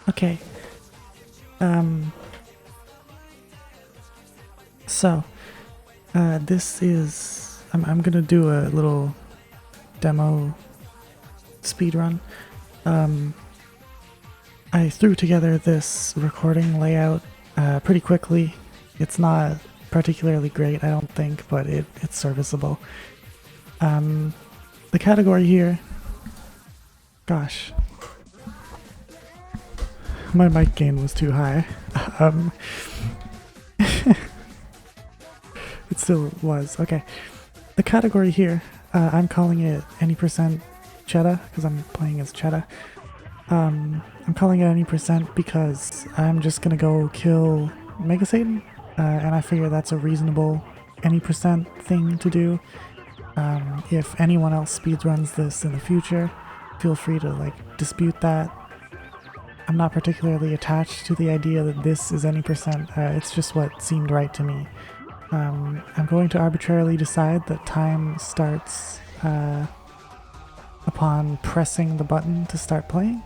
Okay. So, this is... I'm gonna do a little demo speedrun. I threw together this recording layout pretty quickly. It's not particularly great, I don't think, but it's serviceable. The category here... Gosh. My mic gain was too high. It still was. Okay. The category here, I'm calling it any percent Čeda, because I'm playing as Čeda. I'm calling it any percent because I'm just gonna go kill Mega Satan, and I figure that's a reasonable any percent thing to do. If anyone else speedruns this in the future, feel free to like dispute that. I'm not particularly attached to the idea that this is any percent, it's just what seemed right to me. I'm going to arbitrarily decide that time starts upon pressing the button to start playing,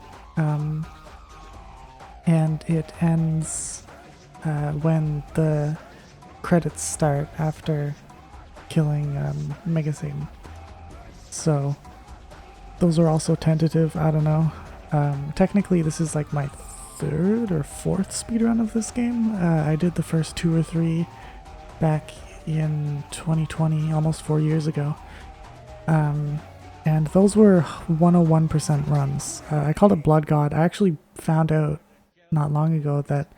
and it ends when the credits start after killing Mega Satan. So those are also tentative, I don't know. Technically this is like my third or fourth speedrun of this game. I did the first 2 or 3 back in 2020, almost 4 years ago. And those were 101% runs. I called it Blood God. I actually found out not long ago that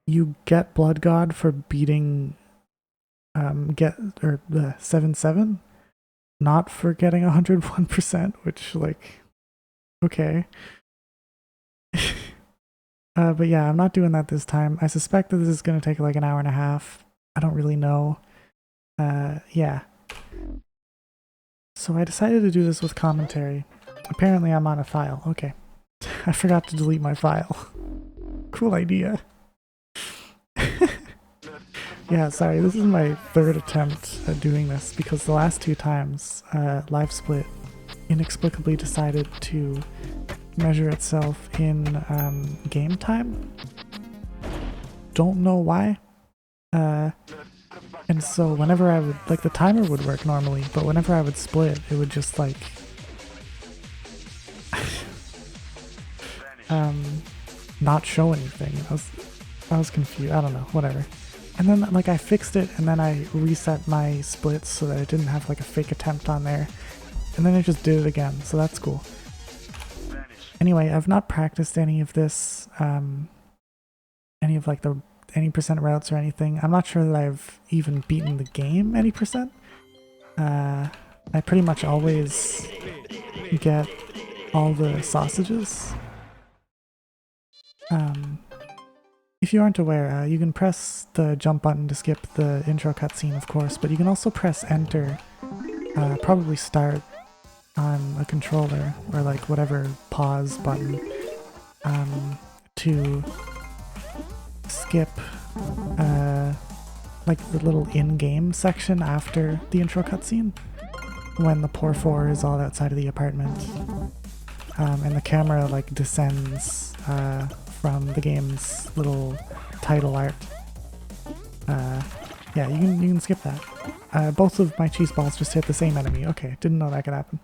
you get Blood God for beating the 7-7, not for getting 101%, which like, okay. But yeah, I'm not doing that this time. I suspect that this is going to take like an hour and a half. I don't really know. Yeah. So I decided to do this with commentary. Apparently I'm on a file. Okay. I forgot to delete my file. Cool idea. Yeah, sorry, this is my third attempt at doing this because the last 2 times LiveSplit inexplicably decided to measure itself in game time. Don't know why. And so whenever I would, like, the timer would work normally, but whenever I would split, it would just like not show anything. I was confused. I don't know, whatever. And then like I fixed it and then I reset my splits so that it didn't have like a fake attempt on there. And then it just did it again, so that's cool. Anyway, I've not practiced any of this, any of like the any percent routes or anything. I'm not sure that I've even beaten the game any percent. I pretty much always get all the sausages. If you aren't aware, you can press the jump button to skip the intro cutscene, of course, but you can also press enter, probably start on a controller or like whatever pause button, to skip like the little in-game section after the intro cutscene when the poor 4 is all outside of the apartment, and the camera like descends from the game's little title art. Yeah, you can skip that. Both of my cheese balls just hit the same enemy. Okay, didn't know that could happen.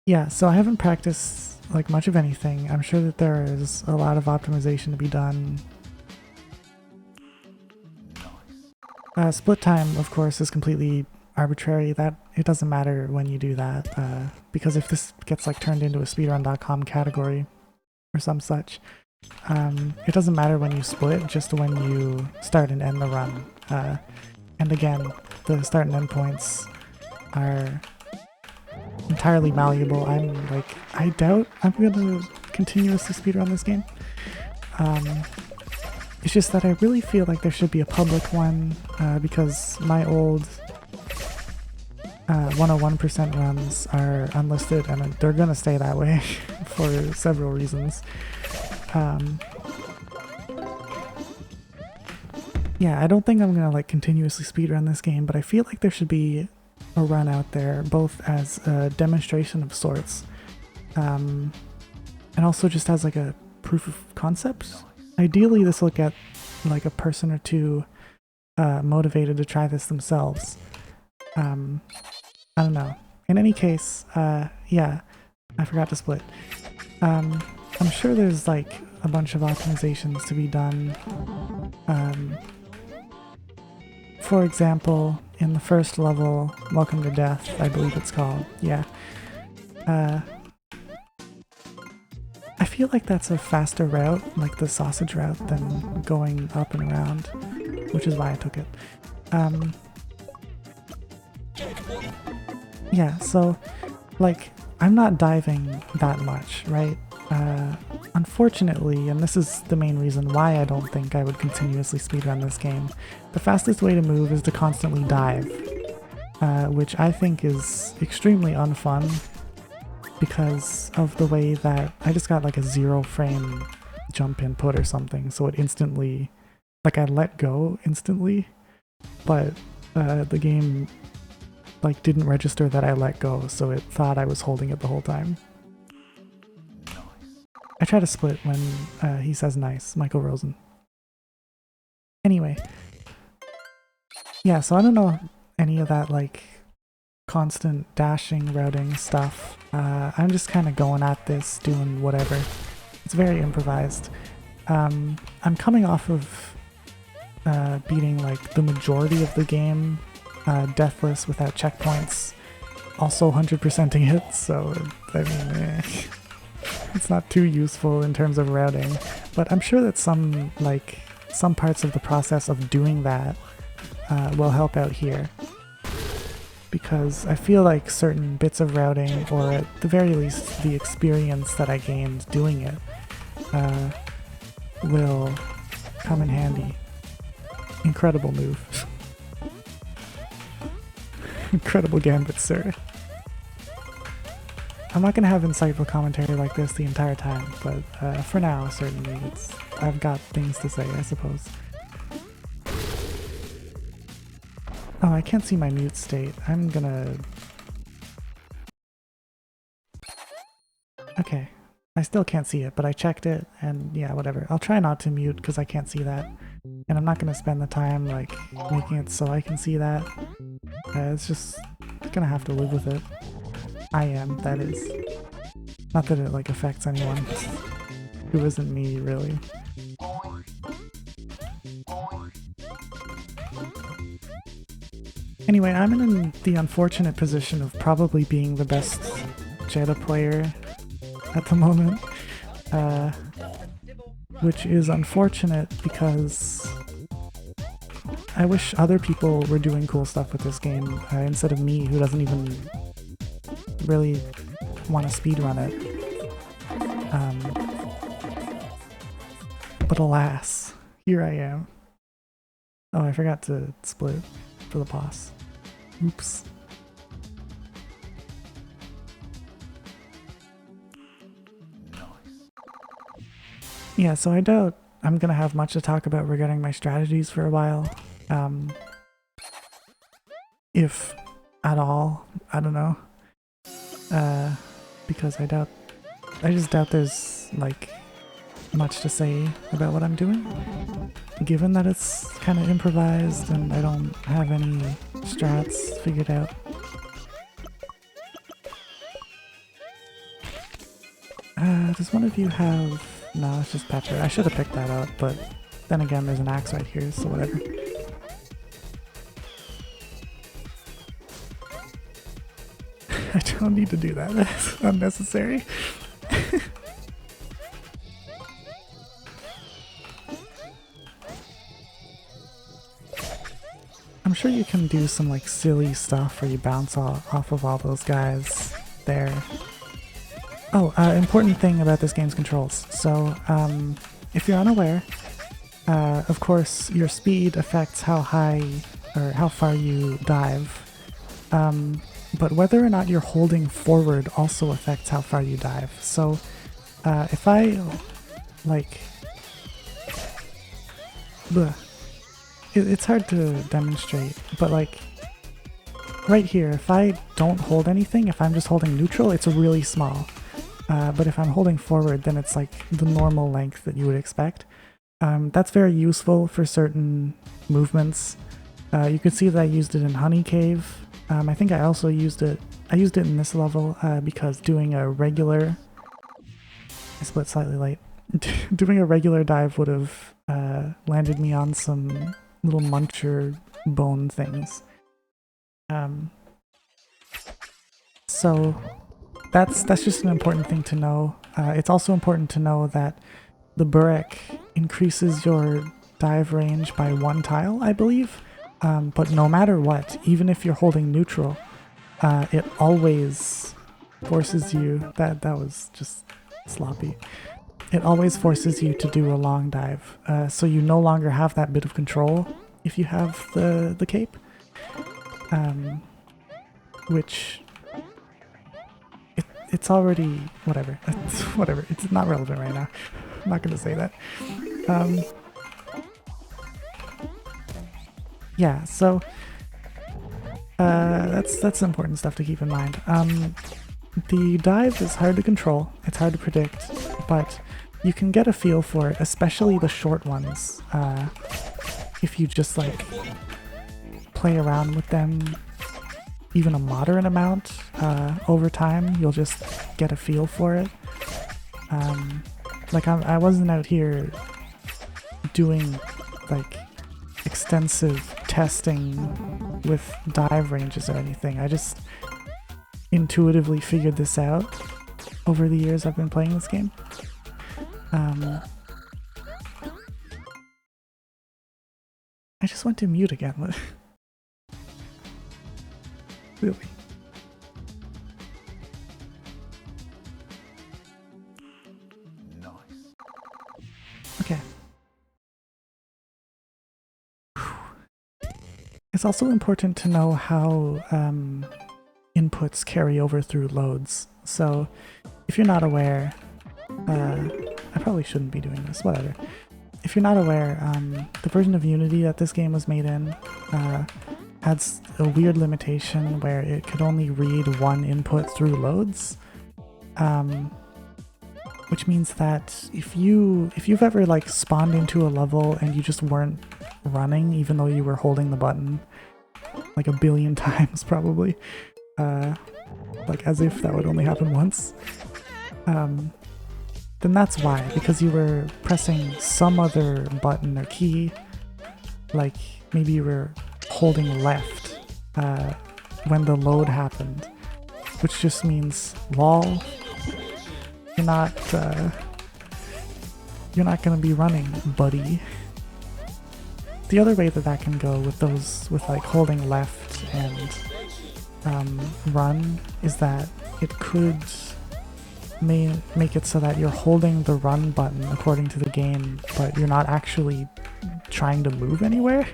Yeah, so I haven't practiced like much of anything. I'm sure that there is a lot of optimization to be done. Split time, of course, is completely arbitrary. That it doesn't matter when you do that, because if this gets like turned into a speedrun.com category or some such, it doesn't matter when you split, just when you start and end the run. And again, the start and end points are entirely malleable. I doubt I'm going to continuously speedrun this game. It's just that I really feel like there should be a public one, because my old 101% runs are unlisted and they're going to stay that way for several reasons. Yeah, I don't think I'm going to like continuously speedrun this game, but I feel like there should be a run out there, both as a demonstration of sorts, and also just as like a proof of concept. Ideally, this will get like a person or two motivated to try this themselves. I don't know. In any case, yeah, I forgot to split. I'm sure there's like a bunch of optimizations to be done. For example, in the first level, Welcome to Death, I believe it's called, yeah. I feel like that's a faster route, like the sausage route, than going up and around, which is why I took it. Yeah, so, like, I'm not diving that much, right? Unfortunately, and this is the main reason why I don't think I would continuously speedrun this game, the fastest way to move is to constantly dive, which I think is extremely unfun because of the way that I just got like a 0 frame jump input or something, so it instantly, like I let go instantly, but the game like didn't register that I let go, so it thought I was holding it the whole time. I try to split when he says nice, Michael Rosen. Anyway. Yeah, so I don't know any of that like constant dashing, routing stuff. I'm just kind of going at this, doing whatever. It's very improvised. I'm coming off of beating like the majority of the game deathless without checkpoints, also 100%ing it, so I mean, it's not too useful in terms of routing, but I'm sure that some parts of the process of doing that will help out here, because I feel like certain bits of routing, or at the very least the experience that I gained doing it, will come in handy. Incredible move. Incredible gambit, sir. I'm not gonna have insightful commentary like this the entire time, but for now, certainly, I've got things to say, I suppose. Oh, I can't see my mute state. I'm gonna... Okay. I still can't see it, but I checked it, and yeah, whatever. I'll try not to mute because I can't see that. And I'm not gonna spend the time, like, making it so I can see that. It's just gonna have to live with it. I am, that is. Not that it, like, affects anyone who isn't me, really. Anyway, I'm in the unfortunate position of probably being the best Čeda player at the moment, which is unfortunate because I wish other people were doing cool stuff with this game instead of me, who doesn't even really want to speedrun it. But alas, here I am. Oh, I forgot to split for the boss. Oops. Yeah, so I doubt I'm gonna have much to talk about regarding my strategies for a while. If at all, I don't know. Because I just doubt there's like much to say about what I'm doing, given that it's kind of improvised and I don't have any strats figured out. Does one of you have... No, it's just Pepper. I should have picked that up, but then again, there's an axe right here, so whatever. I don't need to do that. That's unnecessary. I'm sure you can do some like silly stuff where you bounce off of all those guys there. Oh, important thing about this game's controls. So, if you're unaware, of course your speed affects how high or how far you dive. But whether or not you're holding forward also affects how far you dive. So, if I, like... Bleh. It's hard to demonstrate, but like, right here, if I don't hold anything, if I'm just holding neutral, it's really small. but if I'm holding forward, then it's like the normal length that you would expect. That's very useful for certain movements. You can see that I used it in Honey Cave. I think I also used it in this level because doing a regular... I split slightly late. Doing a regular dive would have landed me on some little muncher bone things. So that's just an important thing to know. It's also important to know that the Burek increases your dive range by 1 tile, I believe. But no matter what, even if you're holding neutral, it always forces you... That was just sloppy. It always forces you to do a long dive, so you no longer have that bit of control if you have the cape, which it's already whatever. Whatever. It's not relevant right now. I'm not gonna say that. Yeah. So that's important stuff to keep in mind. The dive is hard to control. It's hard to predict, but you can get a feel for it, especially the short ones. If you just like play around with them even a moderate amount over time, you'll just get a feel for it. Like I wasn't out here doing like extensive testing with dive ranges or anything. I just intuitively figured this out over the years I've been playing this game. I just went to mute again. Really? Nice. Okay. It's also important to know how inputs carry over through loads. So if you're not aware, I probably shouldn't be doing this, whatever. If you're not aware, the version of Unity that this game was made in has a weird limitation where it could only read 1 input through loads, which means that if you've ever like spawned into a level and you just weren't running even though you were holding the button like a billion times probably, like as if that would only happen once, then that's why, because you were pressing some other button or key, like maybe you were holding left when the load happened, which just means lol, you're not gonna be running, buddy. The other way that can go with those with like holding left and run is that it could make it so that you're holding the run button according to the game, but you're not actually trying to move anywhere.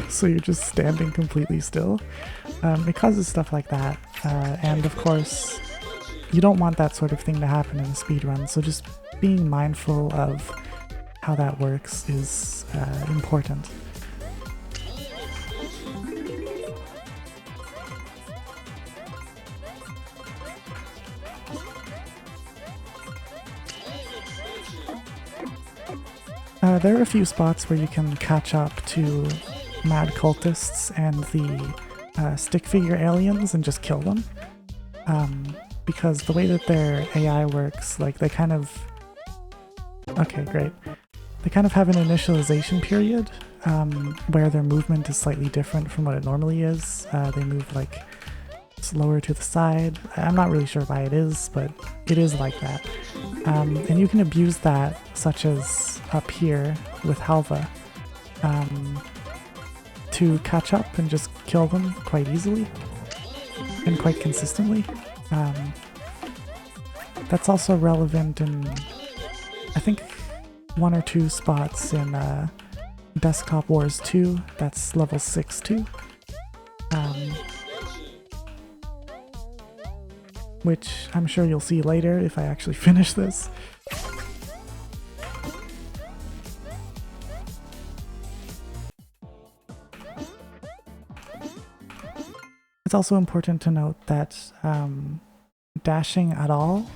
So you're just standing completely still. It causes stuff like that, and of course you don't want that sort of thing to happen in a speedrun, so just being mindful of how that works is important. There are a few spots where you can catch up to mad cultists and the stick figure aliens and just kill them. Because the way that their AI works, like they kind of... Okay, great. They kind of have an initialization period where their movement is slightly different from what it normally is. They move like slower to the side. I'm not really sure why it is, but it is like that. And you can abuse that, such as up here with Halva, to catch up and just kill them quite easily and quite consistently. That's also relevant in, I think, 1 or 2 spots in Desktop Wars 2, that's level 6 too. Which I'm sure you'll see later if I actually finish this. It's also important to note that dashing at all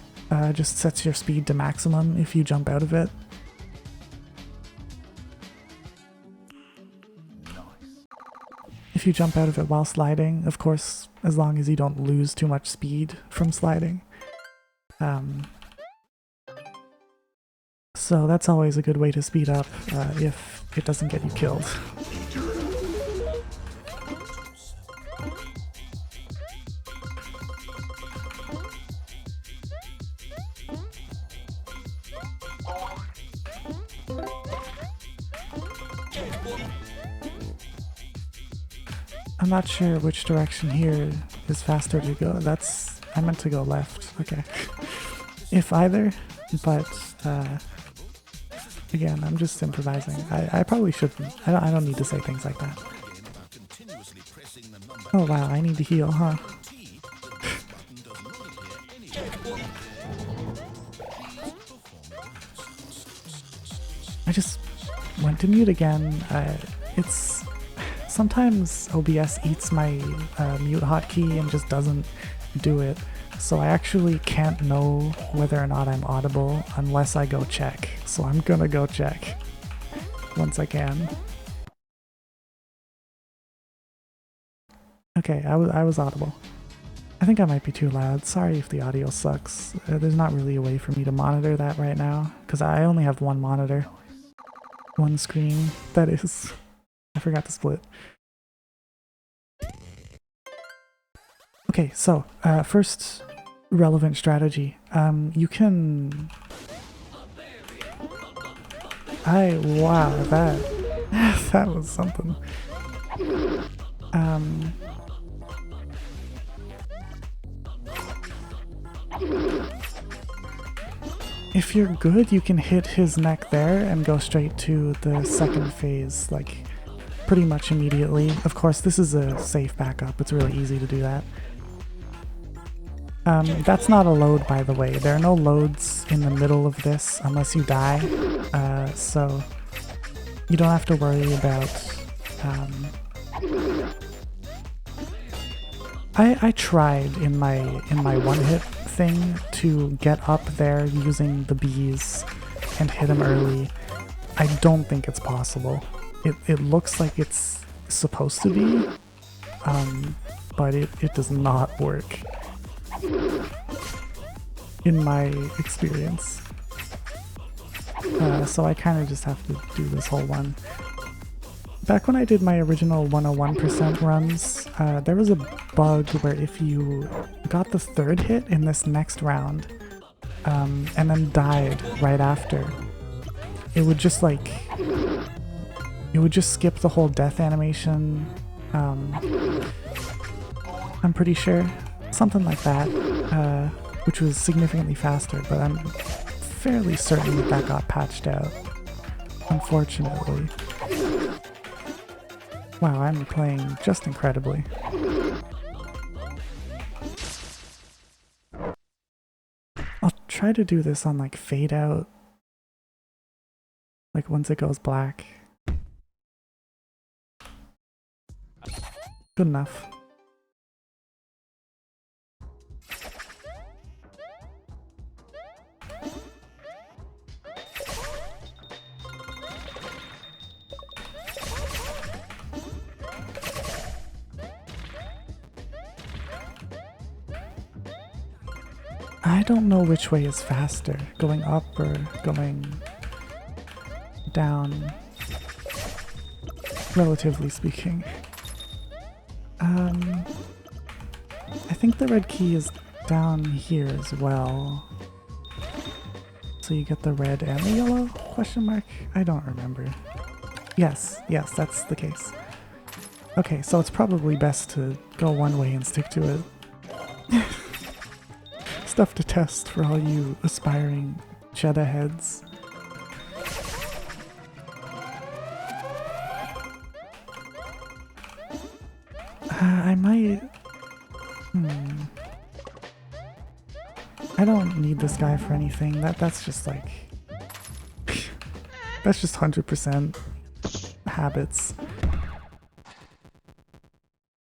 just sets your speed to maximum if you jump out of it. If you jump out of it while sliding, of course, as long as you don't lose too much speed from sliding. So that's always a good way to speed up if it doesn't get you killed. I'm not sure which direction here is faster to go. I meant to go left. Okay. If either, but again, I'm just improvising. I probably shouldn't. I don't need to say things like that. Oh wow, I need to heal, huh? I just went to mute again. It's sometimes OBS eats my mute hotkey and just doesn't do it. So I actually can't know whether or not I'm audible unless I go check. So I'm gonna go check once I can. Okay, I was audible. I think I might be too loud. Sorry if the audio sucks. There's not really a way for me to monitor that right now because I only have one monitor. One screen, that is. I forgot to split. Okay, so first relevant strategy. You can... wow, that was something. If you're good, you can hit his neck there and go straight to the second phase, like pretty much immediately. Of course, this is a safe backup. It's really easy to do that. That's not a load, by the way. There are no loads in the middle of this unless you die, so you don't have to worry about... I tried in my one-hit thing to get up there using the bees and hit him early. I don't think it's possible. It looks like it's supposed to be, but it does not work in my experience. So I kind of just have to do this whole one. Back when I did my original 101% runs, there was a bug where if you got the third hit in this next round, and then died right after, it would just like... it would just skip the whole death animation, I'm pretty sure. Something like that, which was significantly faster, but I'm fairly certain that that got patched out, unfortunately. Wow, I'm playing just incredibly. I'll try to do this on like fade out, like once it goes black. Good enough. I don't know which way is faster, going up or going down, relatively speaking. I think the red key is down here as well. So you get the red and the yellow? Question mark? I don't remember. Yes, that's the case. Okay, so it's probably best to go one way and stick to it. Stuff to test for all you aspiring Čeda heads. I might... I don't need this guy for anything. That's just like... that's just 100% habits.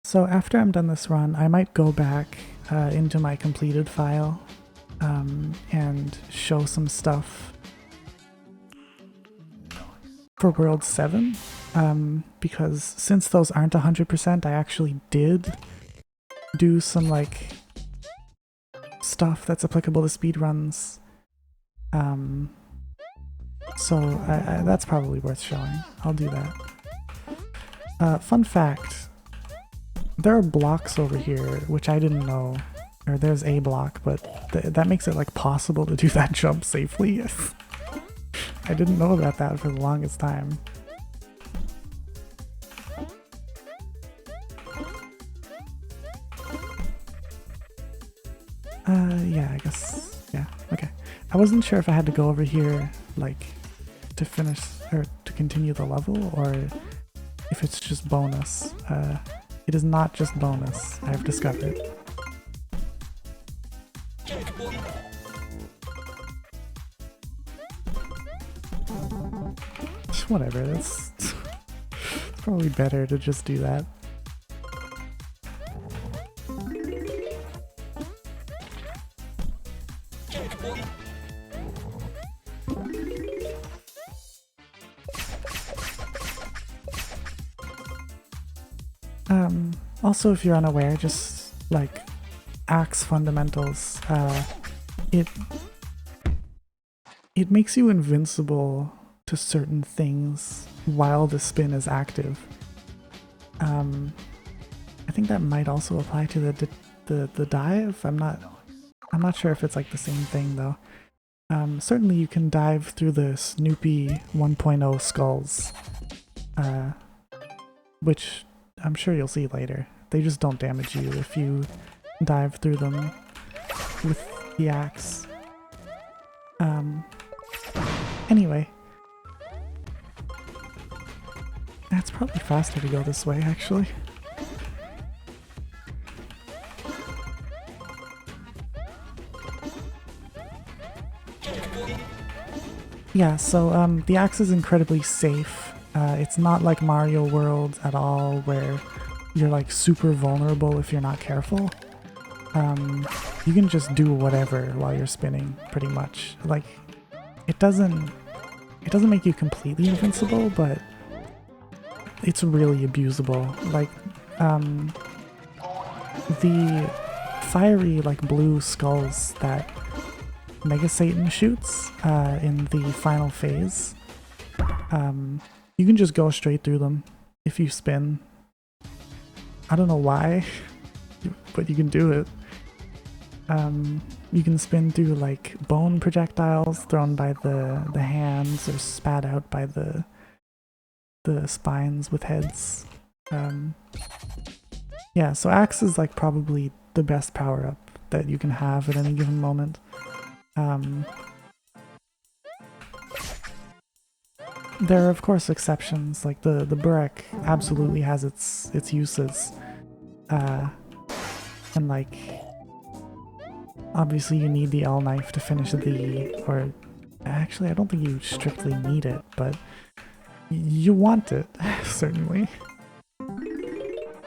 So after I'm done this run, I might go back into my completed file and show some stuff for World 7, because since those aren't 100%, I actually did do some like stuff that's applicable to speedruns. So that's probably worth showing. I'll do that. Fun fact, there are blocks over here, which I didn't know. Or there's a block, but that makes it like possible to do that jump safely. I didn't know about that for the longest time. Yeah, I guess, yeah, okay. I wasn't sure if I had to go over here, like, to finish, or to continue the level, or if it's just bonus. It is not just bonus, I've discovered. Whatever, it's probably better to just do that. Also, if you're unaware, just like axe fundamentals, it makes you invincible to certain things while the spin is active. I think that might also apply to the dive. I'm not sure if it's like the same thing though. Certainly you can dive through the Snoopy 1.0 skulls, which I'm sure you'll see later. They just don't damage you if you dive through them with the axe. Anyway. It's probably faster to go this way, actually. Yeah, so the axe is incredibly safe. It's not like Mario World at all, where you're like super vulnerable if you're not careful. You can just do whatever while you're spinning, pretty much. Like, it doesn't make you completely invincible, but it's really abusable. Like, the fiery, like, blue skulls that Mega Satan shoots in the final phase, you can just go straight through them if you spin. I don't know why, but you can do it. You can spin through like bone projectiles thrown by the hands or spat out by the spines with heads. Yeah, so axe is like probably the best power-up that you can have at any given moment. There are of course exceptions, like the Burek absolutely has its uses. And like, obviously you need the L knife to finish or actually I don't think you strictly need it, but you want it, certainly.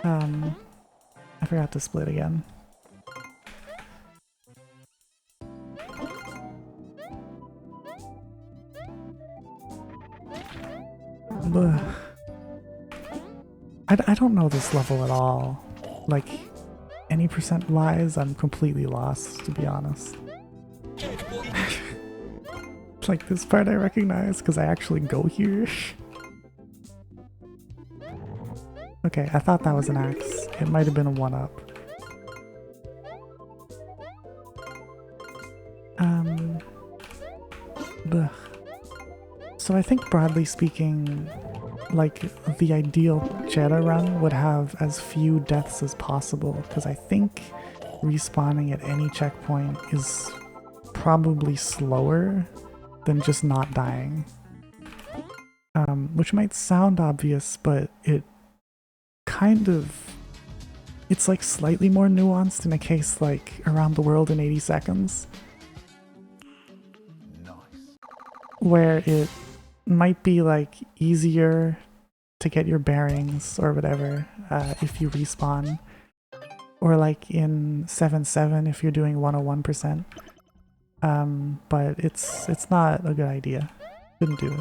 I forgot to split again. I don't know this level at all. Like, any percent wise, I'm completely lost, to be honest. Like, this part I recognize because I actually go here. Okay, I thought that was an axe. It might have been a 1-up. So I think broadly speaking, like, the ideal Čeda run would have as few deaths as possible, because I think respawning at any checkpoint is probably slower than just not dying. Which might sound obvious, but it's like slightly more nuanced in a case like Around the World in 80 Seconds. Where it might be like easier to get your bearings or whatever if you respawn, or like in 7.7 if you're doing 101%. But it's not a good idea. Couldn't do it.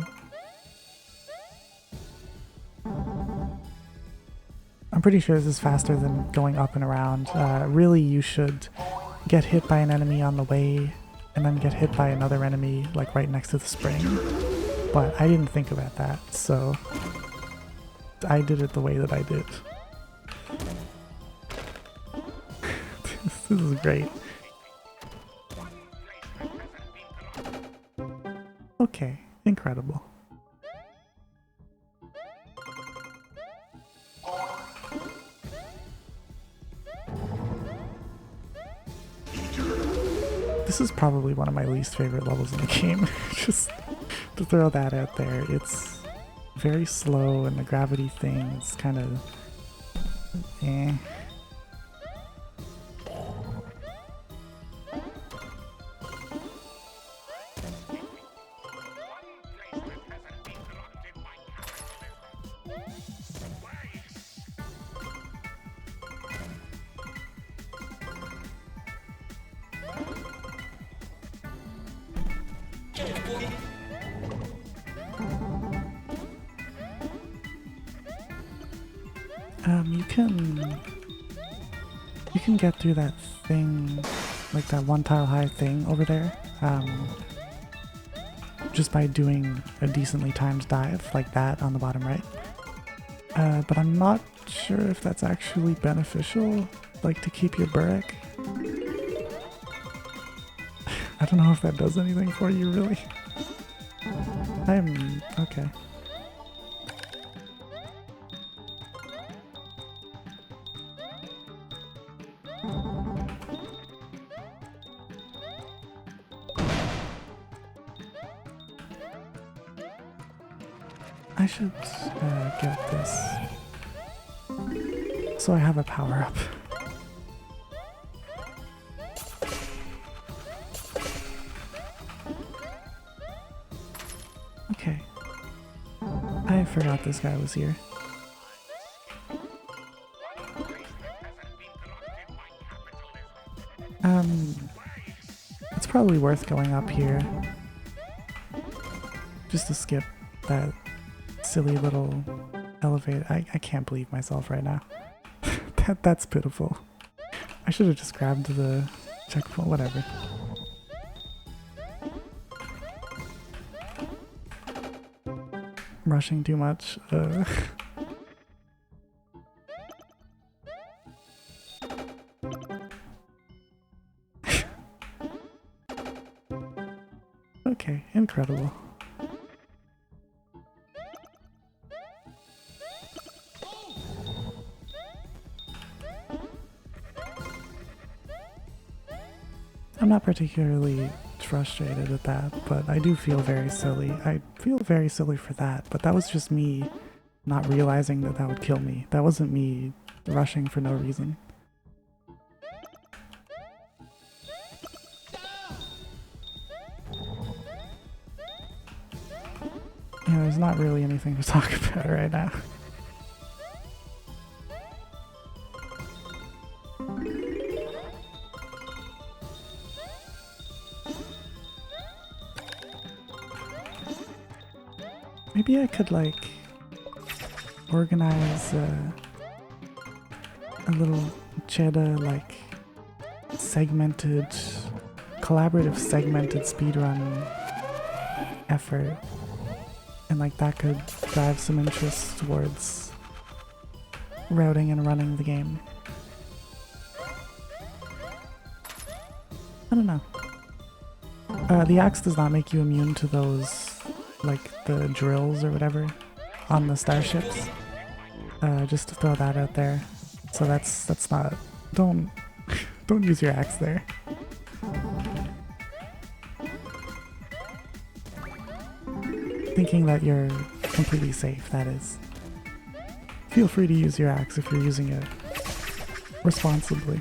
I'm pretty sure this is faster than going up and around. Really, you should get hit by an enemy on the way and then get hit by another enemy like right next to the spring. But I didn't think about that, so I did it the way that I did. This is great. Okay, incredible. This is probably one of my least favorite levels in the game. Just to throw that out there. It's very slow and the gravity thing is kind of eh. You can get through that thing, like that one tile high thing over there, just by doing a decently timed dive like that on the bottom right. But I'm not sure if that's actually beneficial, like to keep your burek. I don't know if that does anything for you, really. Okay. I should get this so I have a power-up. Okay. I forgot this guy was here. It's probably worth going up here just to skip that silly little elevator. I can't believe myself right now. That's pitiful. I should have just grabbed the checkpoint, whatever. Rushing too much. Okay, incredible. I'm not particularly frustrated at that, but I do feel very silly. I feel very silly for that, but that was just me not realizing that that would kill me. That wasn't me rushing for no reason. Yeah, there's not really anything to talk about right now. Maybe I could, like, organize a little Čeda, like, segmented, collaborative segmented speedrun effort. And, like, that could drive some interest towards routing and running the game. I don't know. The axe does not make you immune to those, like the drills or whatever on the starships. Just to throw that out there. So that's not, don't use your axe there. Thinking that you're completely safe, that is. Feel free to use your axe if you're using it responsibly.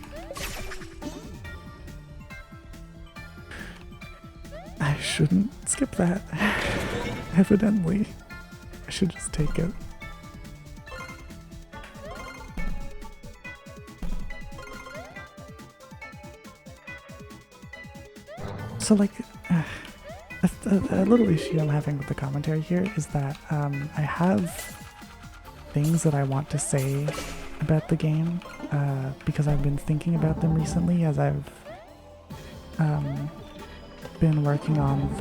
I shouldn't skip that. Evidently. I should just take it. So like, a little issue I'm having with the commentary here is that I have things that I want to say about the game because I've been thinking about them recently as I've been working on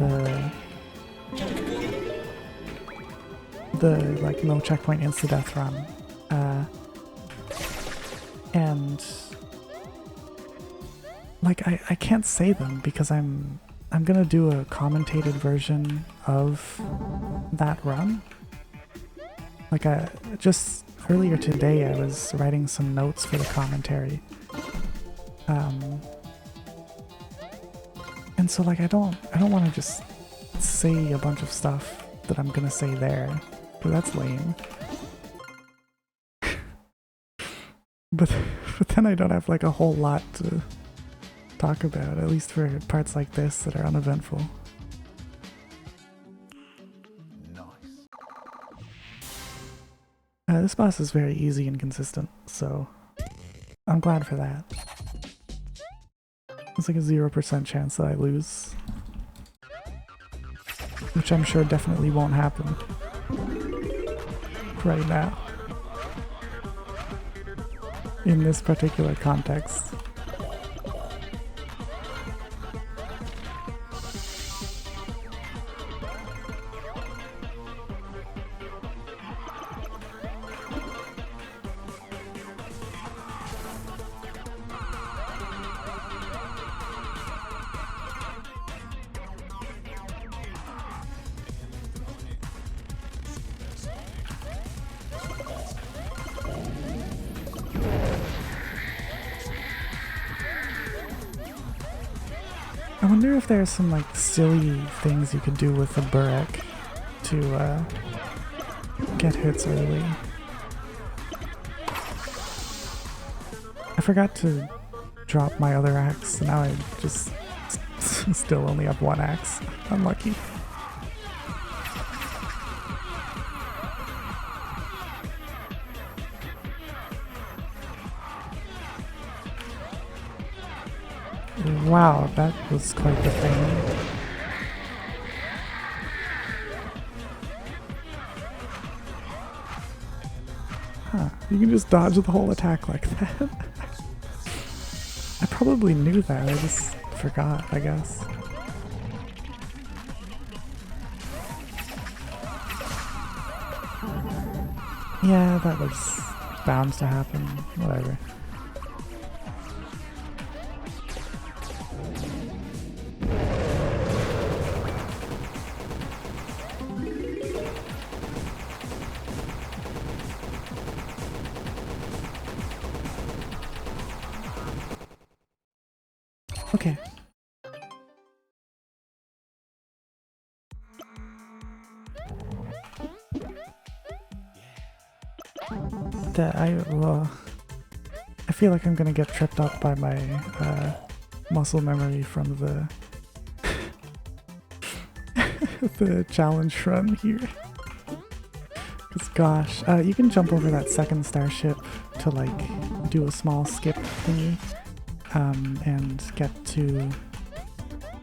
the like no checkpoint insta-death run, and like I can't say them because I'm gonna do a commentated version of that run. Like just earlier today I was writing some notes for the commentary, and so like I don't want to just say a bunch of stuff that I'm gonna say there, but that's lame. but then I don't have like a whole lot to talk about, at least for parts like this that are uneventful. This boss is very easy and consistent, so I'm glad for that. It's like a 0% chance that I lose, which I'm sure definitely won't happen right now in this particular context. I wonder if there's some like silly things you could do with the burek to get hits early. I forgot to drop my other axe, so now I just still only have one axe. Unlucky. Wow, that was quite the thing. Huh, you can just dodge the whole attack like that. I probably knew that, I just forgot, I guess. Yeah, that was bound to happen, whatever. Okay. I feel like I'm gonna get tripped up by my muscle memory from the the challenge run here. Cause gosh, you can jump over that second starship to like do a small skip thingy. And get to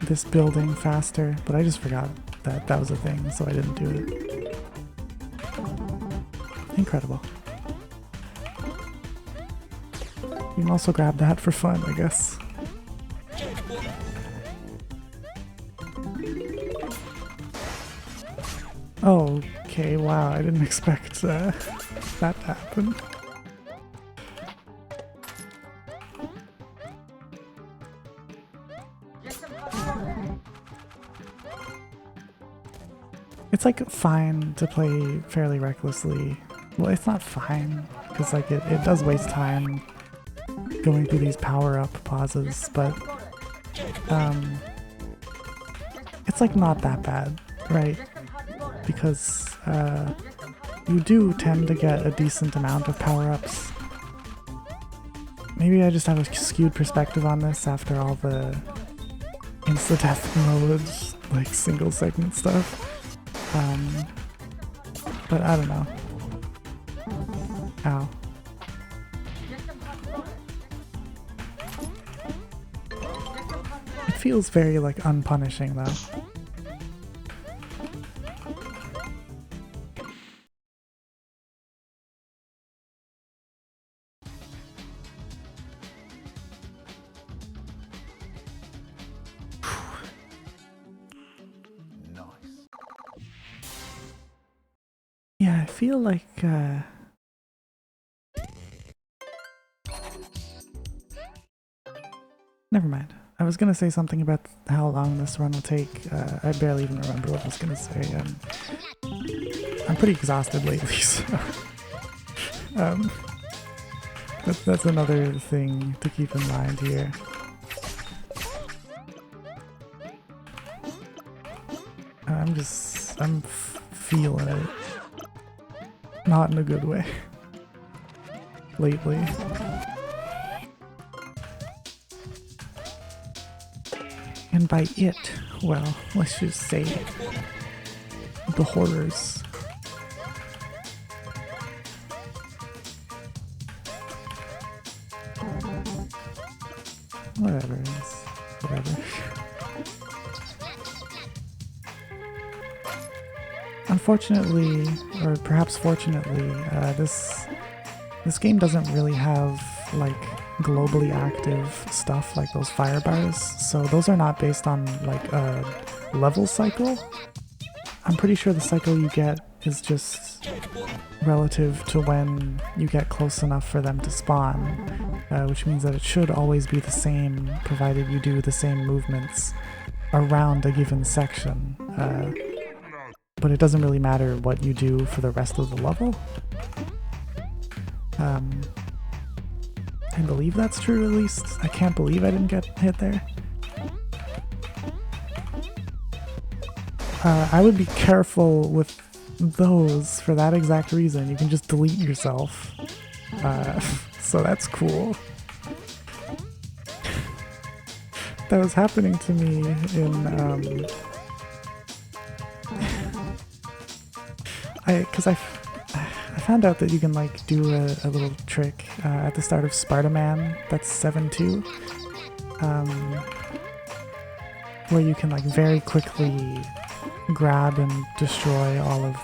this building faster, but I just forgot that that was a thing, so I didn't do it. Incredible. You can also grab that for fun, I guess. Oh, okay, wow, I didn't expect that to happen. It's like fine to play fairly recklessly. Well, it's not fine, because like it does waste time going through these power-up pauses, but it's like not that bad, right? Because you do tend to get a decent amount of power-ups. Maybe I just have a skewed perspective on this after all the insta-death modes, like single segment stuff. But I don't know. Ow. feels very like unpunishing though. Yeah, I feel like never mind. I was gonna say something about how long this run will take. I barely even remember what I was gonna say. I'm pretty exhausted lately, so that's another thing to keep in mind here. I'm feeling it. Not in a good way. Lately. And by it, well, let's just say the horrors. Whatever, it's whatever. Unfortunately, or perhaps fortunately, this game doesn't really have like globally active stuff like those fire bars, so those are not based on like a level cycle. I'm pretty sure the cycle you get is just relative to when you get close enough for them to spawn, which means that it should always be the same provided you do the same movements around a given section. But it doesn't really matter what you do for the rest of the level. I believe that's true, at least. I can't believe I didn't get hit there. I would be careful with those for that exact reason. You can just delete yourself. So that's cool. That was happening to me in because I found out that you can like do a little trick at the start of Sparta-Man, that's 7-2, where you can like very quickly grab and destroy all of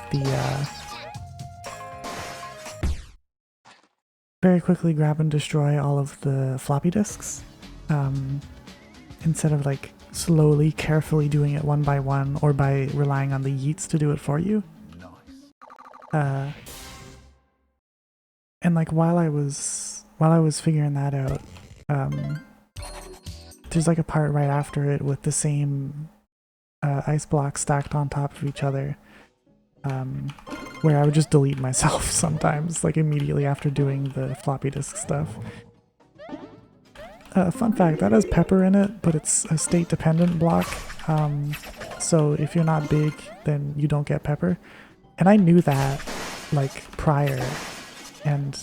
the floppy disks, instead of like slowly, carefully doing it one by one, or by relying on the yeets to do it for you. And like while I was figuring that out, there's like a part right after it with the same ice blocks stacked on top of each other, where I would just delete myself sometimes, like immediately after doing the floppy disk stuff. Fun fact, that has pepper in it, but it's a state dependent block, so if you're not big, then you don't get pepper. And I knew that like prior, and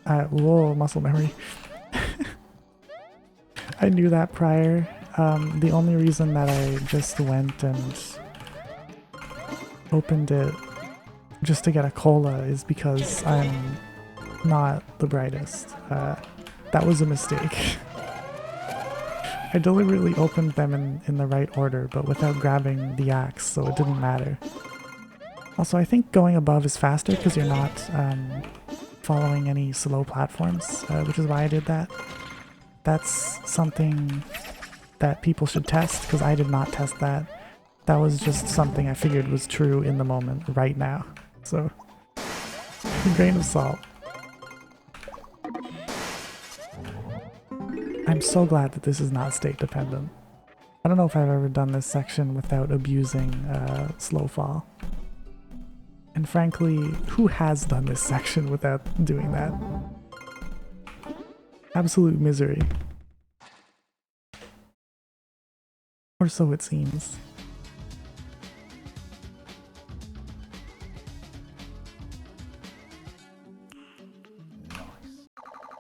whoa, muscle memory. I knew that prior. The only reason that I just went and opened it just to get a cola is because I'm not the brightest. That was a mistake. I deliberately opened them in the right order, but without grabbing the axe, so it didn't matter. Also, I think going above is faster because you're not following any slow platforms, which is why I did that. That's something that people should test, because I did not test that. That was just something I figured was true in the moment, right now. So, a grain of salt. I'm so glad that this is not state dependent. I don't know if I've ever done this section without abusing slow fall. And frankly, who has done this section without doing that? Absolute misery. Or so it seems.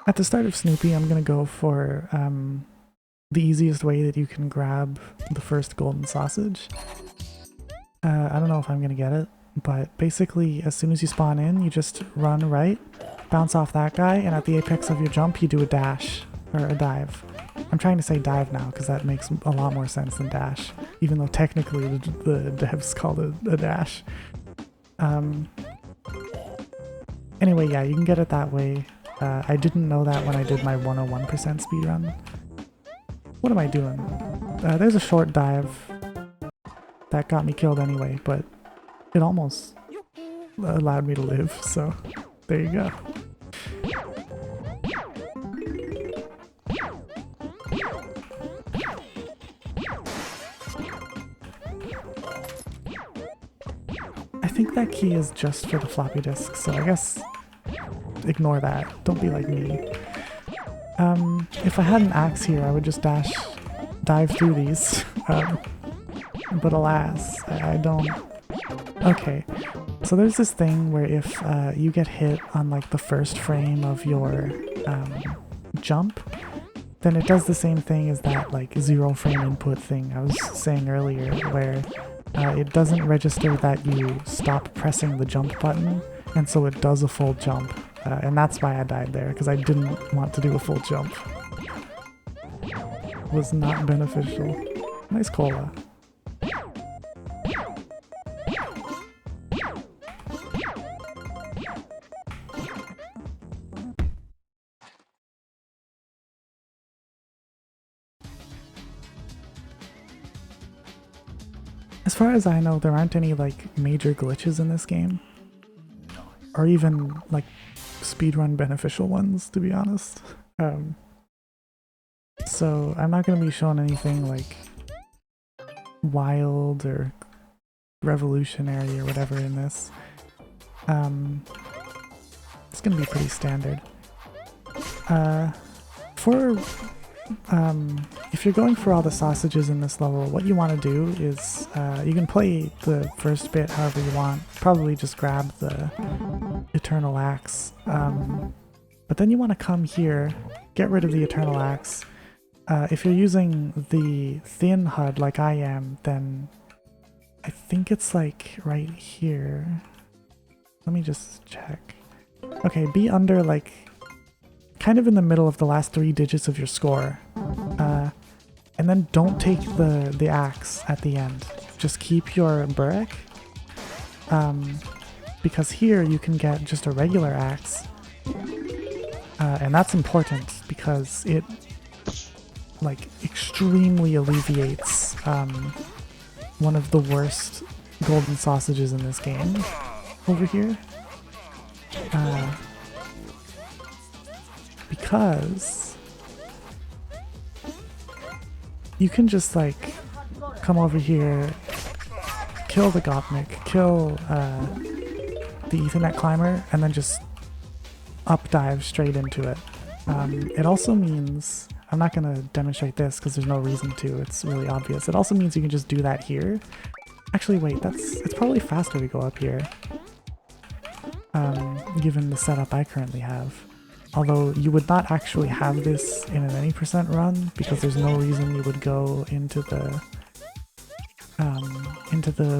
At the start of Snoopy, I'm gonna go for the easiest way that you can grab the first golden sausage. I don't know if I'm gonna get it, but basically as soon as you spawn in, you just run right, bounce off that guy, and at the apex of your jump you do a dash, or a dive. I'm trying to say dive now because that makes a lot more sense than dash, even though technically the devs called it a dash. Anyway, yeah, you can get it that way. I didn't know that when I did my 101% speedrun. What am I doing? There's a short dive that got me killed anyway, but it almost allowed me to live, so there you go. I think that key is just for the floppy disk, so I guess ignore that. Don't be like me. If I had an axe here, I would just dive through these. But alas, I don't. Okay, so there's this thing where if you get hit on like the first frame of your jump, then it does the same thing as that like 0 frame input thing I was saying earlier, where it doesn't register that you stop pressing the jump button, and so it does a full jump. And that's why I died there, because I didn't want to do a full jump. Was not beneficial. Nice cola. As far as I know, there aren't any like major glitches in this game. Or even like speedrun beneficial ones, to be honest. So I'm not going to be showing anything like wild or revolutionary or whatever in this. It's going to be pretty standard. If you're going for all the sausages in this level, what you want to do is you can play the first bit however you want. Probably just grab the Eternal Axe. But then you want to come here, get rid of the Eternal Axe. If you're using the thin HUD like I am, then I think it's like right here. Let me just check. Okay, be under like kind of in the middle of the last 3 digits of your score. And then don't take the axe at the end. Just keep your burek. Because here you can get just a regular axe. And that's important because it like extremely alleviates one of the worst golden sausages in this game over here. Because you can just like come over here, kill the Gopnik, kill the Ethernet climber, and then just up dive straight into it. It also means, I'm not going to demonstrate this because there's no reason to, it's really obvious. It also means you can just do that here. Actually wait, it's probably faster to go up here, given the setup I currently have. Although you would not actually have this in an any % run, because there's no reason you would go into the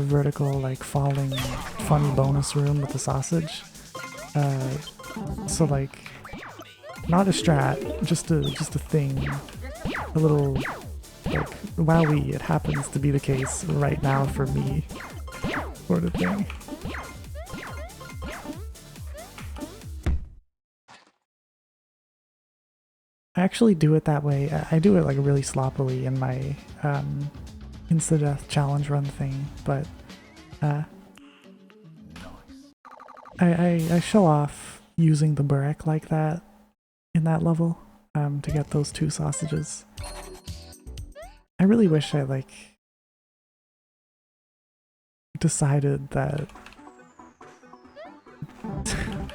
vertical, like, falling funny bonus room with the sausage. So like, not a strat, just a thing, a little, like, wowee, it happens to be the case right now for me, sort of thing. I actually do it that way. I do it like really sloppily in my insta-death challenge run thing, but I show off using the burek like that in that level to get those 2 sausages. I really wish I like decided that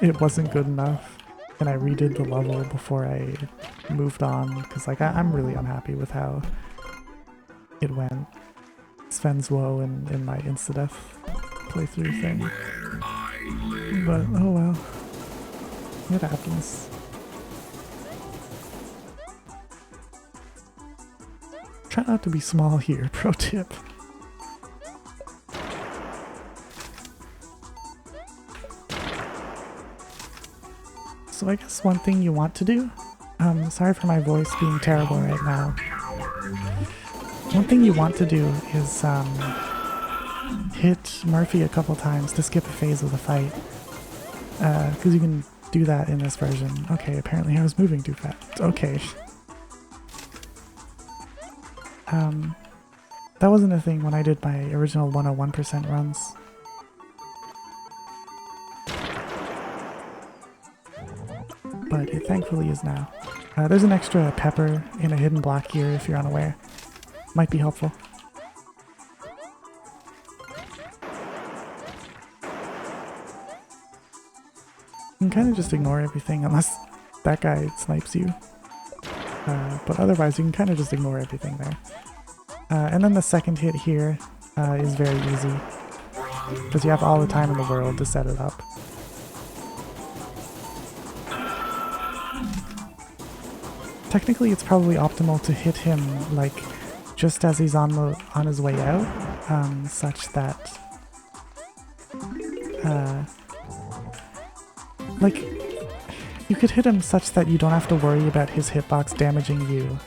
it wasn't good enough and I redid the level before I moved on, because like I'm really unhappy with how it went. Sven's woe in my insta-death playthrough thing. But oh well, it happens. Try not to be small here, pro tip. So I guess one thing you want to do Sorry for my voice being terrible right now. One thing you want to do is hit Murphy a couple times to skip a phase of the fight. Because you can do that in this version. Okay, apparently I was moving too fast. Okay. That wasn't a thing when I did my original 101% runs. But it thankfully is now. There's an extra pepper in a hidden block here if you're unaware. Might be helpful. You can kind of just ignore everything unless that guy snipes you. But otherwise you can kind of just ignore everything there. And then the second hit here is very easy, because you have all the time in the world to set it up. Technically it's probably optimal to hit him like just as he's on his way out, such that like you could hit him such that you don't have to worry about his hitbox damaging you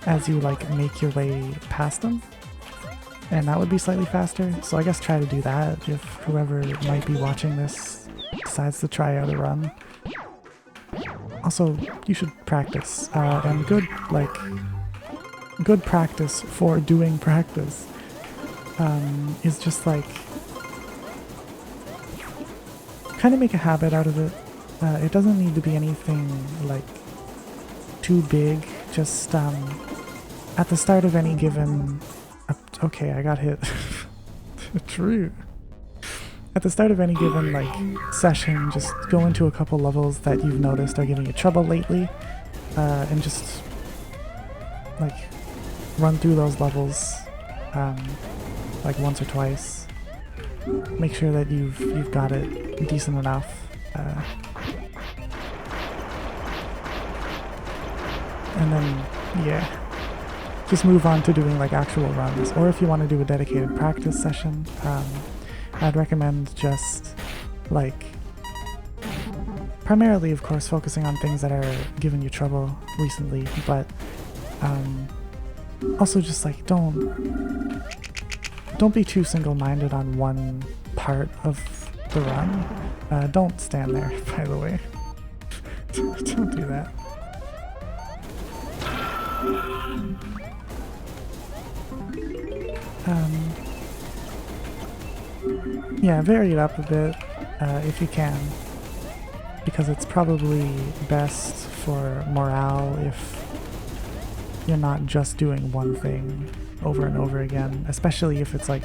as you like make your way past him, and that would be slightly faster. So I guess try to do that if whoever might be watching this decides to try out a run. Also, you should practice, and good practice for doing practice is just like kind of make a habit out of it. It doesn't need to be anything like too big, just at the start of any given okay, I got hit. True. At the start of any given like session, just go into a couple levels that you've noticed are giving you trouble lately, and just like run through those levels like once or twice. Make sure that you've got it decent enough. And then yeah, just move on to doing like actual runs. Or if you want to do a dedicated practice session, I'd recommend just like primarily of course focusing on things that are giving you trouble recently, but also just like don't be too single-minded on one part of the run. Don't stand there, by the way. Don't do that. Yeah, vary it up a bit if you can, because it's probably best for morale if you're not just doing one thing over and over again, especially if it's like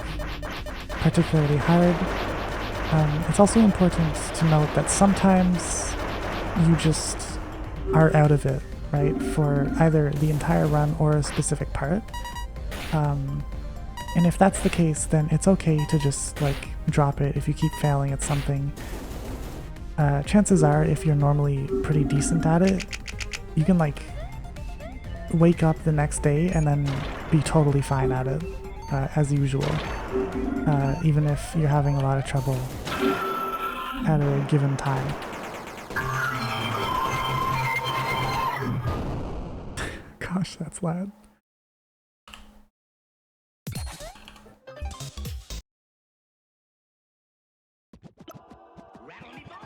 particularly hard. It's also important to note that sometimes you just are out of it, right, for either the entire run or a specific part. And if that's the case, then it's okay to just like drop it if you keep failing at something. Chances are, if you're normally pretty decent at it, you can like wake up the next day and then be totally fine at it, as usual, even if you're having a lot of trouble at a given time. Gosh, that's loud.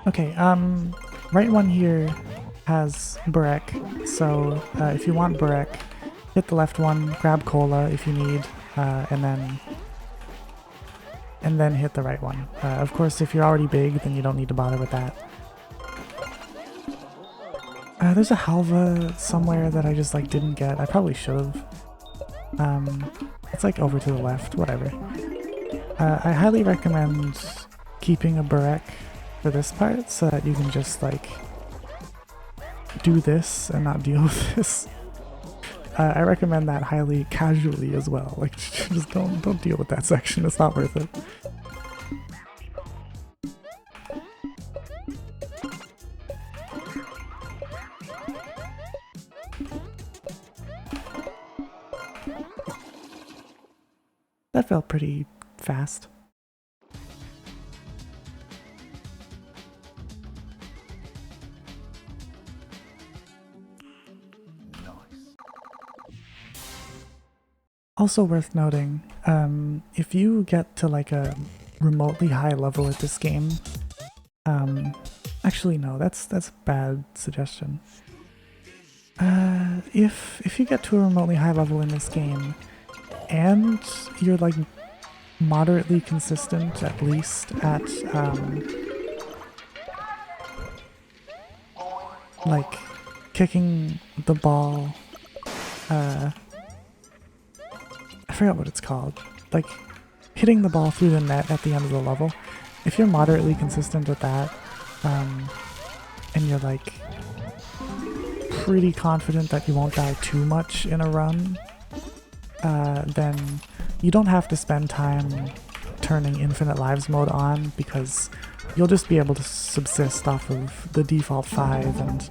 Okay, right one here has Burek, so if you want Burek, hit the left one, grab Cola if you need, and then hit the right one. Of course, if you're already big, then you don't need to bother with that. There's a halva somewhere that I just like didn't get. I probably should have. It's like over to the left, whatever. I highly recommend keeping a Burek for this part so that you can just like do this and not deal with this. I recommend that highly casually as well. Like, just don't deal with that section. It's not worth it. That felt pretty fast. Also worth noting, if you get to like a remotely high level at this game, actually no, that's a bad suggestion. If you get to a remotely high level in this game, and you're like moderately consistent at least at like kicking the ball, I forgot what it's called, like hitting the ball through the net at the end of the level. If you're moderately consistent at that, and you're like pretty confident that you won't die too much in a run, then you don't have to spend time turning infinite lives mode on, because you'll just be able to subsist off of the default 5 and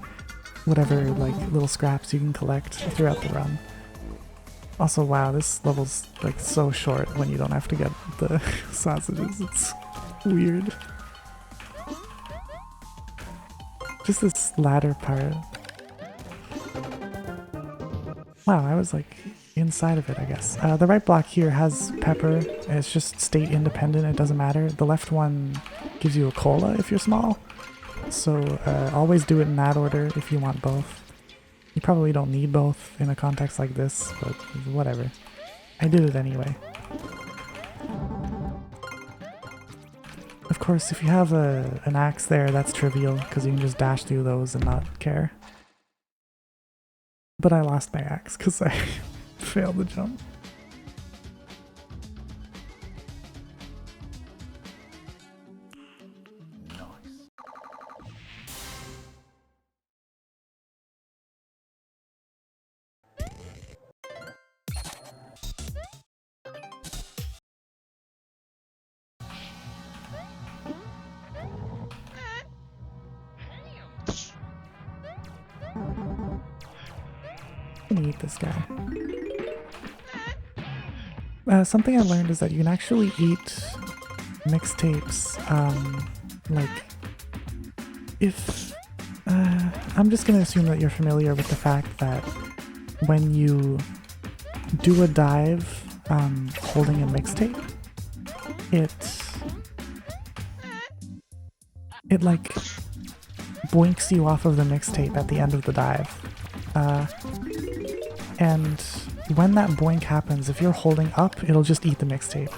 whatever like little scraps you can collect throughout the run. Also, wow, this level's like so short when you don't have to get the sausages. It's weird. Just this ladder part. Wow, I was like inside of it, I guess. The right block here has pepper, and it's just state independent, it doesn't matter. The left one gives you a cola if you're small, so always do it in that order if you want both. You probably don't need both in a context like this, but whatever. I did it anyway. Of course, if you have an axe there, that's trivial, because you can just dash through those and not care. But I lost my axe because I failed the jump. I'm gonna eat this guy. Something I learned is that you can actually eat mixtapes, like, if, I'm just gonna assume that you're familiar with the fact that when you do a dive, holding a mixtape, it like boinks you off of the mixtape at the end of the dive. And when that boink happens, if you're holding up, it'll just eat the mixtape.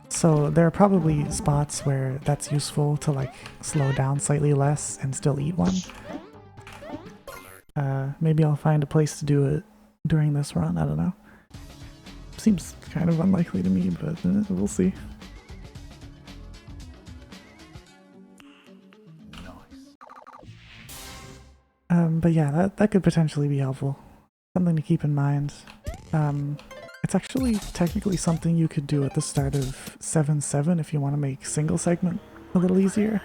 So there are probably spots where that's useful to like slow down slightly less and still eat one. Maybe I'll find a place to do it during this run, I don't know. Seems kind of unlikely to me, but we'll see. But yeah, that could potentially be helpful. Something to keep in mind. It's actually technically something you could do at the start of 7.7 if you want to make single segment a little easier.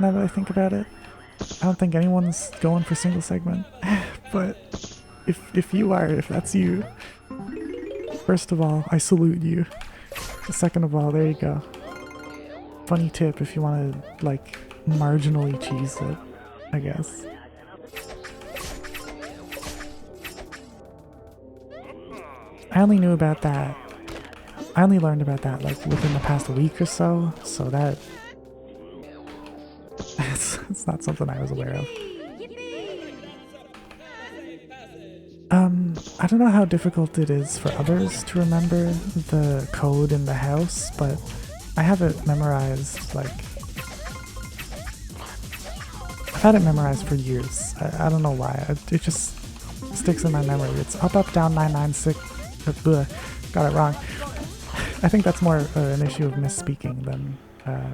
Now that I think about it, I don't think anyone's going for single segment. But if you are, if that's you, first of all, I salute you. Second of all, there you go. Funny tip if you want to like marginally cheese it, I guess. I only knew about that. I only learned about that like within the past week or so, so that it's not something I was aware of. I don't know how difficult it is for others to remember the code in the house, but I have it memorized, like I've had it memorized for years. I don't know why. It just sticks in my memory. It's up, up, down, 996. Got it wrong. I think that's more an issue of misspeaking than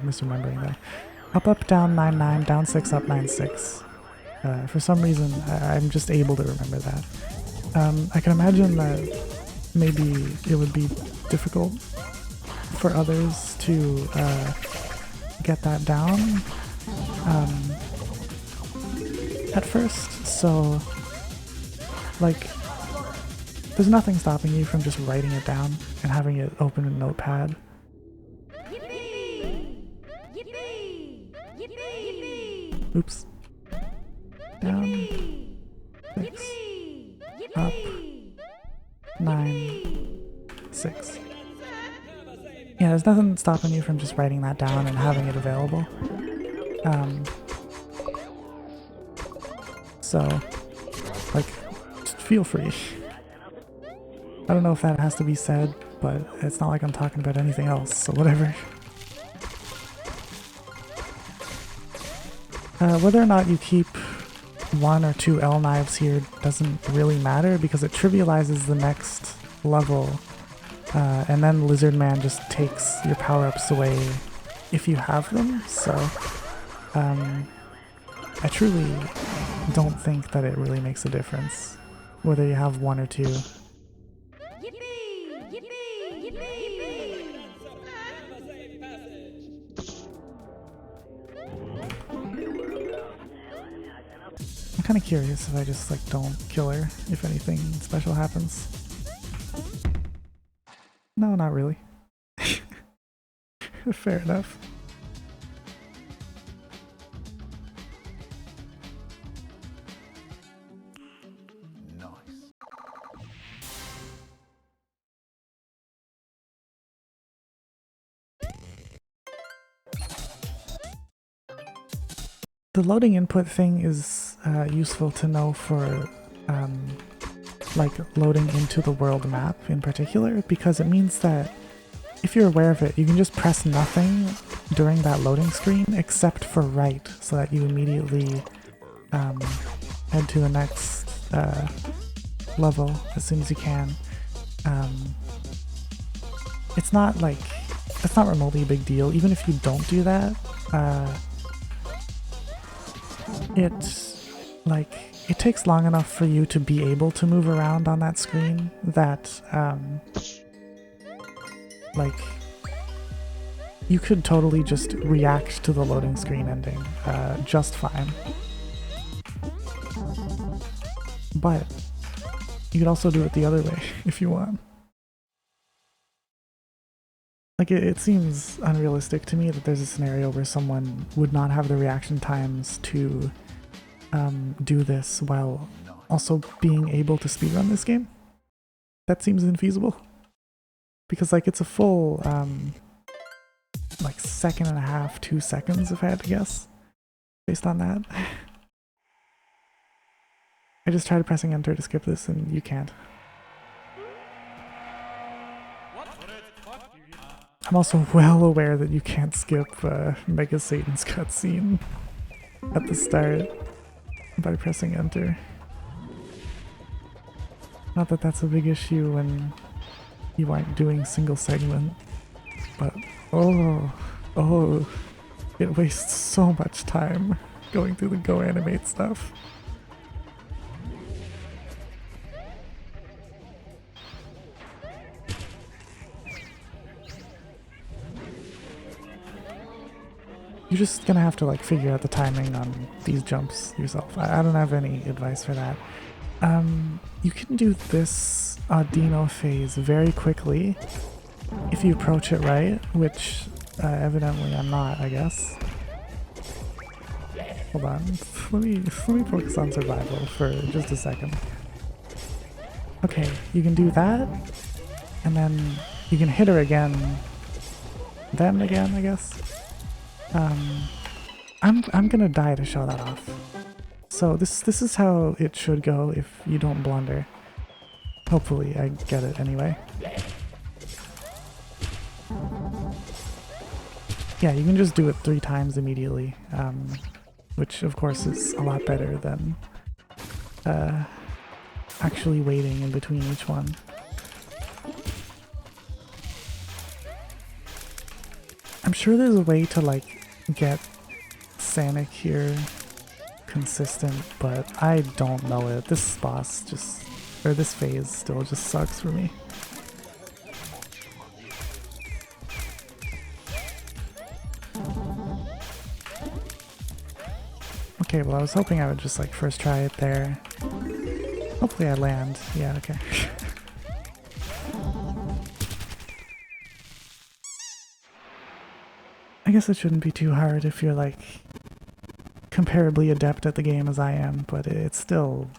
misremembering that. Up, up, down, 99, down 6, up, 96. For some reason, I'm just able to remember that. I can imagine that maybe it would be difficult for others to get that down at first, so like there's nothing stopping you from just writing it down and having it open in Notepad. Oops. Down. 6. Up. 9, 6. Yeah, there's nothing stopping you from just writing that down and having it available. So, like, just feel free. I don't know if that has to be said, but it's not like I'm talking about anything else, so whatever. Whether or not you keep 1 or 2 L knives here doesn't really matter because it trivializes the next level, and then Lizard Man just takes your power-ups away if you have them, so I truly don't think that it really makes a difference whether you have 1 or 2. I'm kind of curious if I just like don't kill her if anything special happens. No, not really. Fair enough. The loading input thing is useful to know for like loading into the world map in particular, because it means that if you're aware of it, you can just press nothing during that loading screen except for right, so that you immediately head to the next level as soon as you can. It's not remotely a big deal. Even if you don't do that, it takes long enough for you to be able to move around on that screen that like you could totally just react to the loading screen ending just fine. But you could also do it the other way if you want. Like it seems unrealistic to me that there's a scenario where someone would not have the reaction times to do this while also being able to speedrun this game. That seems infeasible. Because like it's a full like 1.5, 2 seconds if I had to guess, based on that. I just tried pressing enter to skip this and you can't. I'm also well aware that you can't skip Mega Satan's cutscene at the start by pressing enter. Not that that's a big issue when you aren't doing single segment, but oh, it wastes so much time going through the Go Animate stuff. You're just gonna have to like figure out the timing on these jumps yourself. I don't have any advice for that. You can do this Audino phase very quickly if you approach it right, which evidently I'm not, I guess. Hold on, let me focus on survival for just a second. Okay, you can do that, and then you can hit her again, then again, I guess. I'm gonna die to show that off. So this is how it should go if you don't blunder. Hopefully I get it anyway. Yeah, you can just do it 3 times immediately, which of course is a lot better than actually waiting in between each one. I'm sure there's a way to like get Sanic here consistent, but I don't know it. This boss just, or this phase still just sucks for me. Okay, well I was hoping I would just like first try it there. Hopefully I land. Yeah, okay. I guess it shouldn't be too hard if you're like comparably adept at the game as I am, but it's still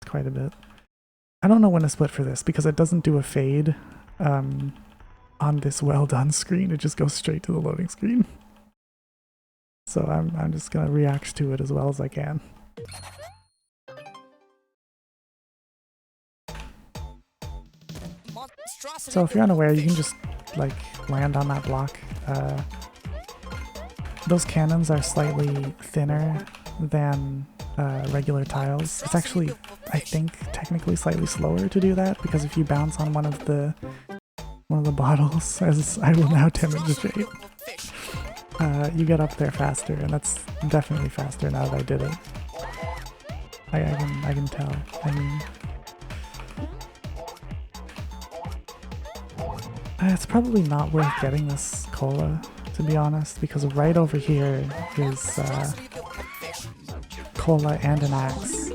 quite a bit. I don't know when to split for this because it doesn't do a fade on this well done screen. It just goes straight to the loading screen. So I'm just gonna react to it as well as I can. So if you're unaware, you can just like land on that block. Those cannons are slightly thinner than regular tiles. It's actually, I think, technically slightly slower to do that because if you bounce on one of the bottles, as I will now demonstrate, you get up there faster, and that's definitely faster now that I did it. I can tell. I mean, it's probably not worth getting this cola, to be honest, because right over here is cola and an axe.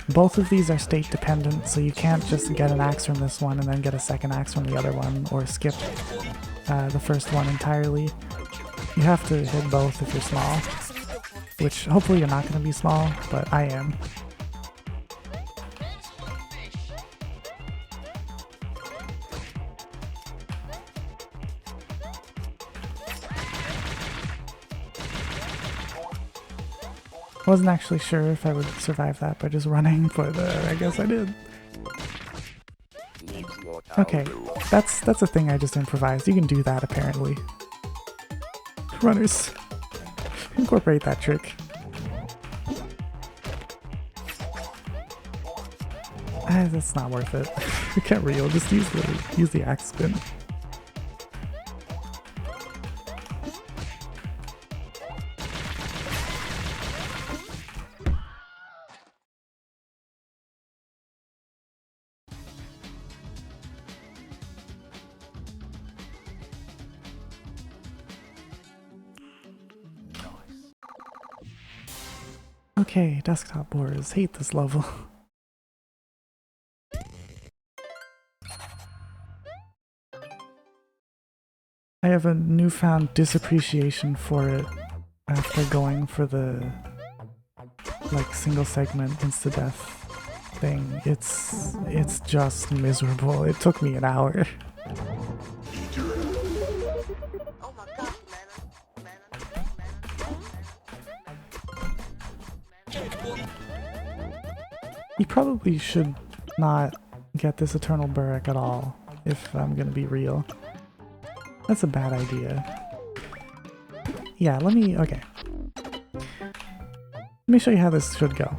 Both of these are state dependent, so you can't just get an axe from this one and then get a second axe from the other one, or skip the first one entirely. You have to hit both if you're small, which hopefully you're not going to be small, but I am. I wasn't actually sure if I would survive that by just running, but I guess I did. Okay, that's a thing I just improvised. You can do that apparently. Runners, incorporate that trick. That's not worth it. Get real. Just use the axe spin. Okay, desktop boards. Hate this level. I have a newfound disappreciation for it after going for the like single segment insta-death thing. It's just miserable. It took me an hour. You probably should not get this Eternal Burek at all, if I'm gonna be real. That's a bad idea. Yeah, okay. Let me show you how this should go.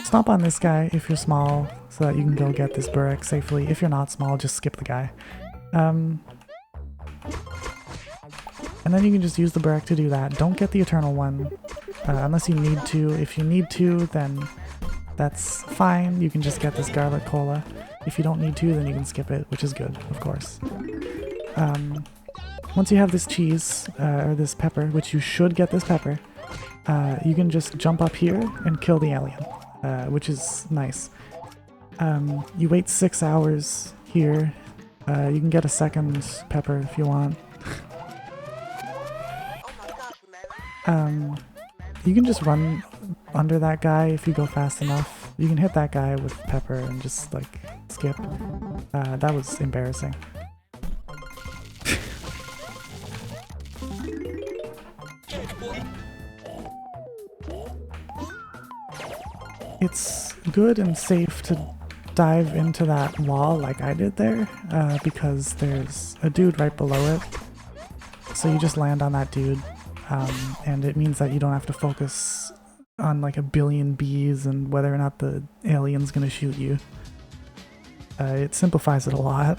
Stomp on this guy if you're small, so that you can go get this Burek safely. If you're not small, just skip the guy. And then you can just use the Burek to do that. Don't get the Eternal one, unless you need to. If you need to, then that's fine. You can just get this Garlic Cola. If you don't need to, then you can skip it, which is good, of course. Once you have this cheese, or this pepper, which you should get this pepper, you can just jump up here and kill the alien, which is nice. You wait 6 hours here. You can get a second pepper if you want. You can just run under that guy if you go fast enough. You can hit that guy with pepper and just like skip. That was embarrassing. It's good and safe to dive into that wall like I did there, because there's a dude right below it. So you just land on that dude, and it means that you don't have to focus on like a billion bees and whether or not the alien's gonna shoot you. It simplifies it a lot.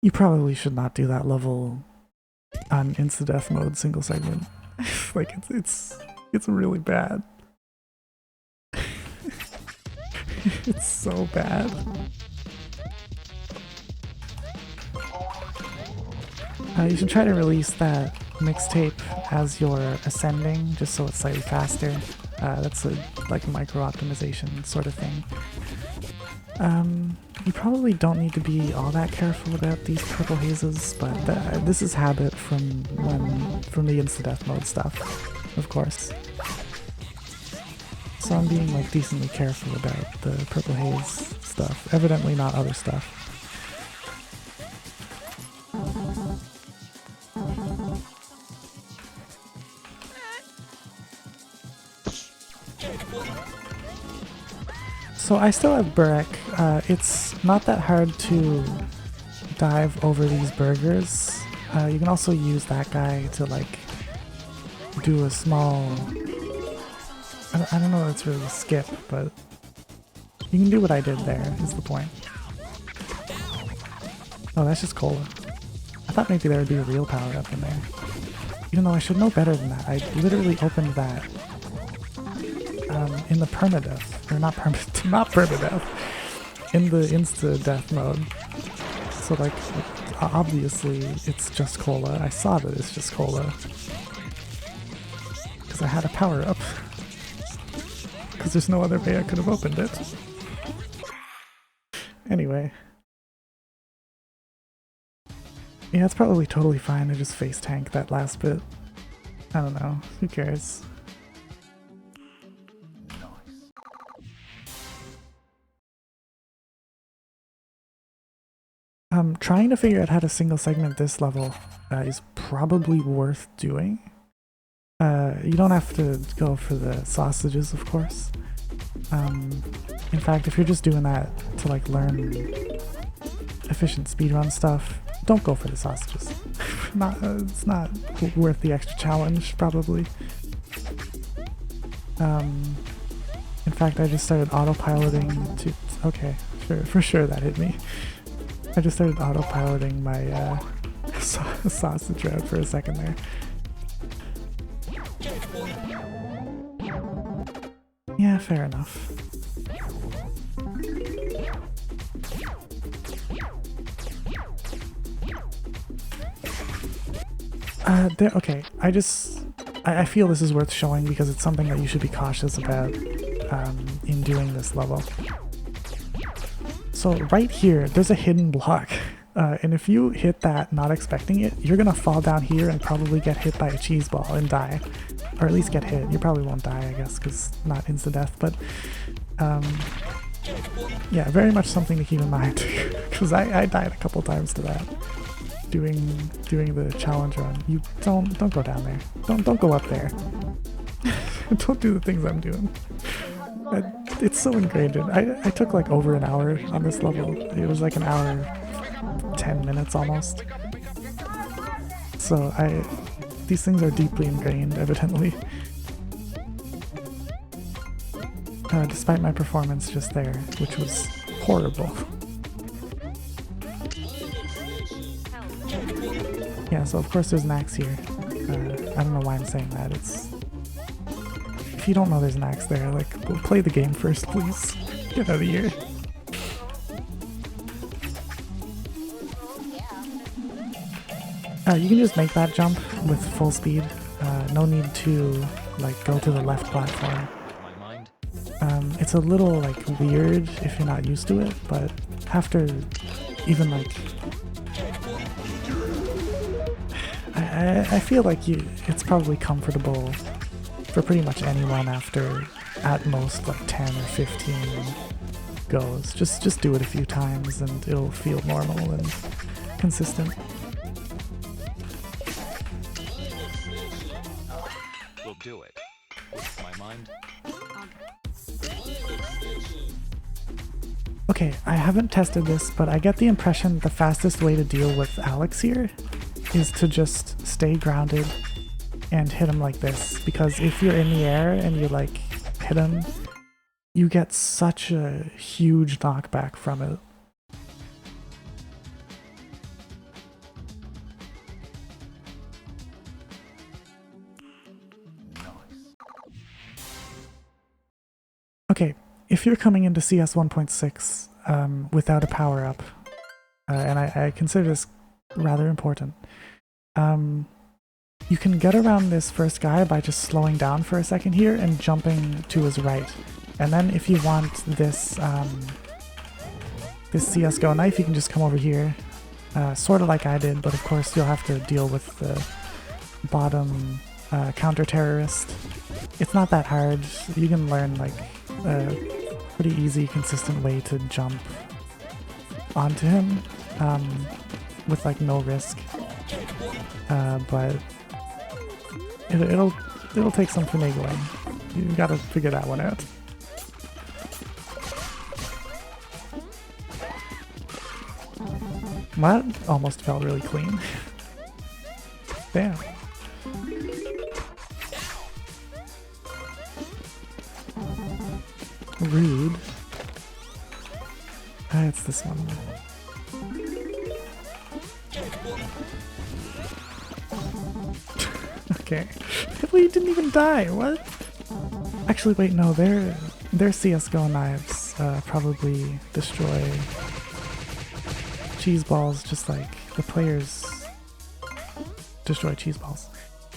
You probably should not do that level on insta-death mode single segment. Like it's really bad. It's so bad. You should try to release that mixtape as you're ascending, just so it's slightly faster. That's a like micro optimization sort of thing. You probably don't need to be all that careful about these purple hazes, but this is habit from the insta-death mode stuff, of course. So I'm being like decently careful about the purple haze stuff, evidently not other stuff. So I still have Burek. It's not that hard to dive over these burgers. You can also use that guy to like do a small... I don't know if it's really a skip, but you can do what I did there, is the point. Oh, that's just cola. I thought maybe there would be a real power-up in there. Even though I should know better than that. I literally opened that in the permadeath, or not permadeath, in the insta-death mode. So like, obviously it's just cola. I saw that it's just cola. Because I had a power-up. Because there's no other way I could have opened it. Anyway. Yeah, it's probably totally fine to just face tank that last bit. I don't know, who cares? Trying to figure out how to single segment this level is probably worth doing. You don't have to go for the sausages, of course. In fact, if you're just doing that to like learn efficient speedrun stuff, don't go for the sausages. It's not worth the extra challenge, probably. In fact, I just started autopiloting to... Okay, for sure that hit me. I just started autopiloting my sausage route for a second there. Yeah, fair enough. Okay, I feel this is worth showing because it's something that you should be cautious about in doing this level. So right here, there's a hidden block, and if you hit that not expecting it, you're gonna fall down here and probably get hit by a cheese ball and die. Or at least get hit. You probably won't die, I guess, because not insta-death, but yeah, very much something to keep in mind, because I died a couple times to that. Doing the challenge run. You don't go down there. Don't go up there. Don't do the things I'm doing. It's so ingrained in. I took like over an hour on this level. It was like an hour, 10 minutes almost. So these things are deeply ingrained, evidently. Despite my performance just there, which was horrible. Yeah, so of course there's an axe here. I don't know why I'm saying that. If you don't know there's an axe there, like, play the game first, please. Get out of here. You can just make that jump with full speed. No need to like go to the left platform. It's a little like weird if you're not used to it, but after even like I feel like it's probably comfortable for pretty much anyone after at most like 10 or 15 goes. Just do it a few times and it'll feel normal and consistent. We'll do it. My mind. Okay, I haven't tested this, but I get the impression the fastest way to deal with Alex here is to just stay grounded and hit him like this, because if you're in the air and you like hit him, you get such a huge knockback from it. Okay, if you're coming into CS 1.6 without a power-up, and I consider this rather important, you can get around this first guy by just slowing down for a second here and jumping to his right. And then if you want this this CSGO knife, you can just come over here, sort of like I did, but of course you'll have to deal with the bottom counter-terrorist. It's not that hard. You can learn like a pretty easy, consistent way to jump onto him with like no risk, but it'll take some finagling. You gotta figure that one out. That almost felt really clean. Damn. Rude. It's this one. Okay. We didn't even die, what? Actually, wait, no, their CSGO knives probably destroy cheese balls just like the players destroy cheese balls.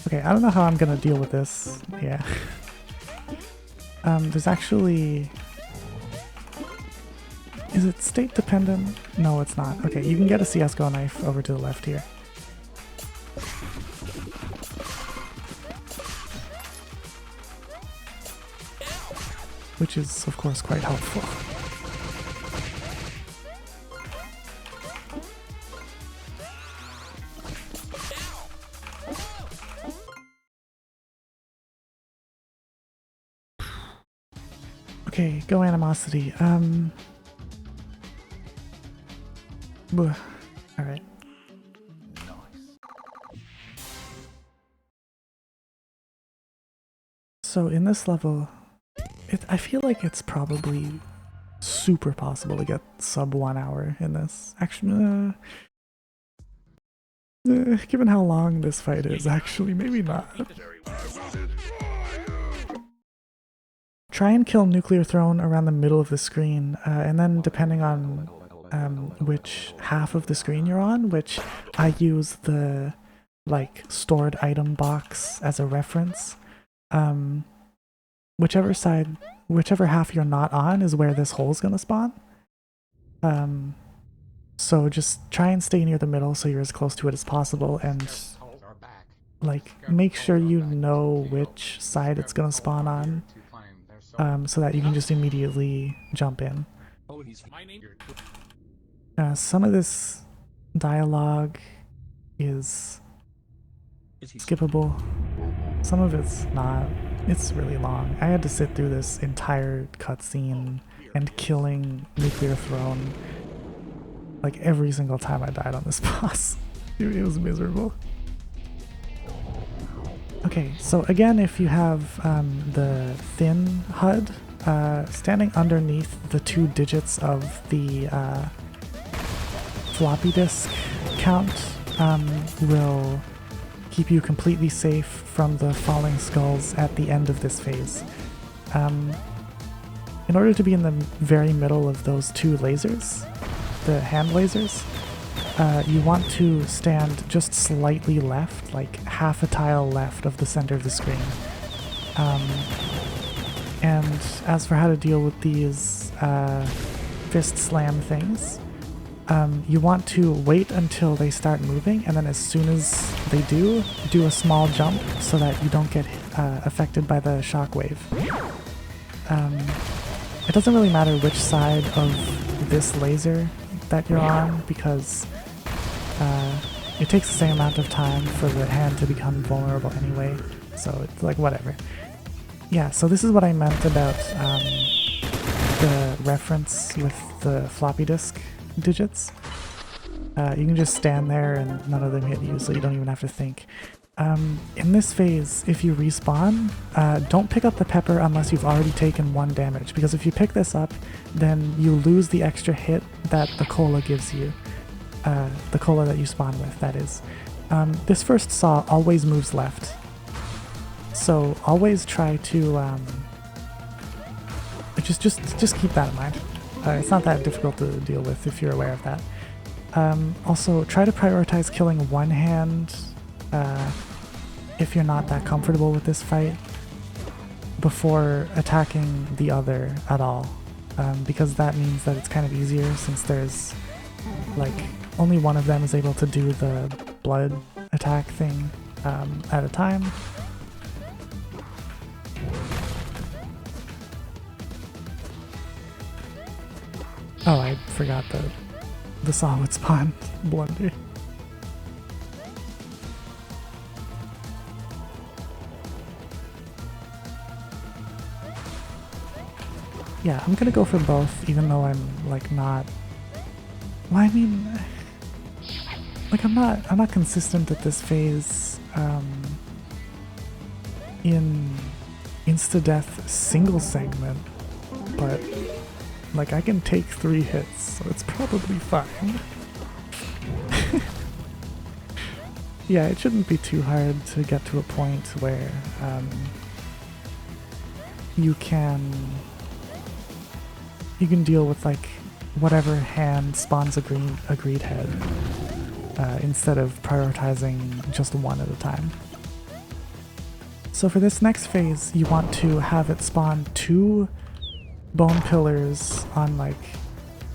Okay, I don't know how I'm gonna deal with this. Yeah. There's actually... Is it state dependent? No, it's not. Okay, you can get a CSGO knife over to the left here. Which is, of course, quite helpful. Okay, go animosity. Alright. So in this level, I feel like it's probably super possible to get sub 1 hour in this. Actually, given how long this fight is, actually, maybe not. Try and kill Nuclear Throne around the middle of the screen, and then depending on which half of the screen you're on, which I use the like stored item box as a reference. Whichever half you're not on is where this hole's gonna spawn. So just try and stay near the middle so you're as close to it as possible, and like make sure you know which side it's gonna spawn on. So that you can just immediately jump in. Some of this dialogue is skippable. Some of it's not. It's really long. I had to sit through this entire cutscene and killing Nuclear Throne like every single time I died on this boss. It was miserable. Okay, so again, if you have the thin HUD, standing underneath the 2 digits of the floppy disk count will keep you completely safe from the falling skulls at the end of this phase. In order to be in the very middle of those 2 lasers, the hand lasers, you want to stand just slightly left, like half a tile left of the center of the screen. And as for how to deal with these fist slam things, you want to wait until they start moving, and then as soon as they do a small jump so that you don't get affected by the shockwave. It doesn't really matter which side of this laser that you're on, because it takes the same amount of time for the hand to become vulnerable anyway, so it's like whatever. Yeah, so this is what I meant about the reference with the floppy disk digits. You can just stand there and none of them hit you, so you don't even have to think. In this phase, if you respawn, don't pick up the pepper unless you've already taken 1 damage, because if you pick this up, then you lose the extra hit that the cola gives you. The cola that you spawn with, that is. This first saw always moves left, so always try to just keep that in mind. It's not that difficult to deal with if you're aware of that. Also, try to prioritize killing one hand if you're not that comfortable with this fight before attacking the other at all. because that means that it's kind of easier since there's like only one of them is able to do the blood attack thing at a time. Oh, I forgot the saw would spawn blunder. Yeah, I'm gonna go for both, even though I'm like not. Well, I mean, like I'm not consistent at this phase. In insta-death single segment, but like I can take 3 hits, so it's probably fine. Yeah, it shouldn't be too hard to get to a point where you can deal with like whatever hand spawns a greed head instead of prioritizing just one at a time. So for this next phase, you want to have it spawn 2 bone pillars on like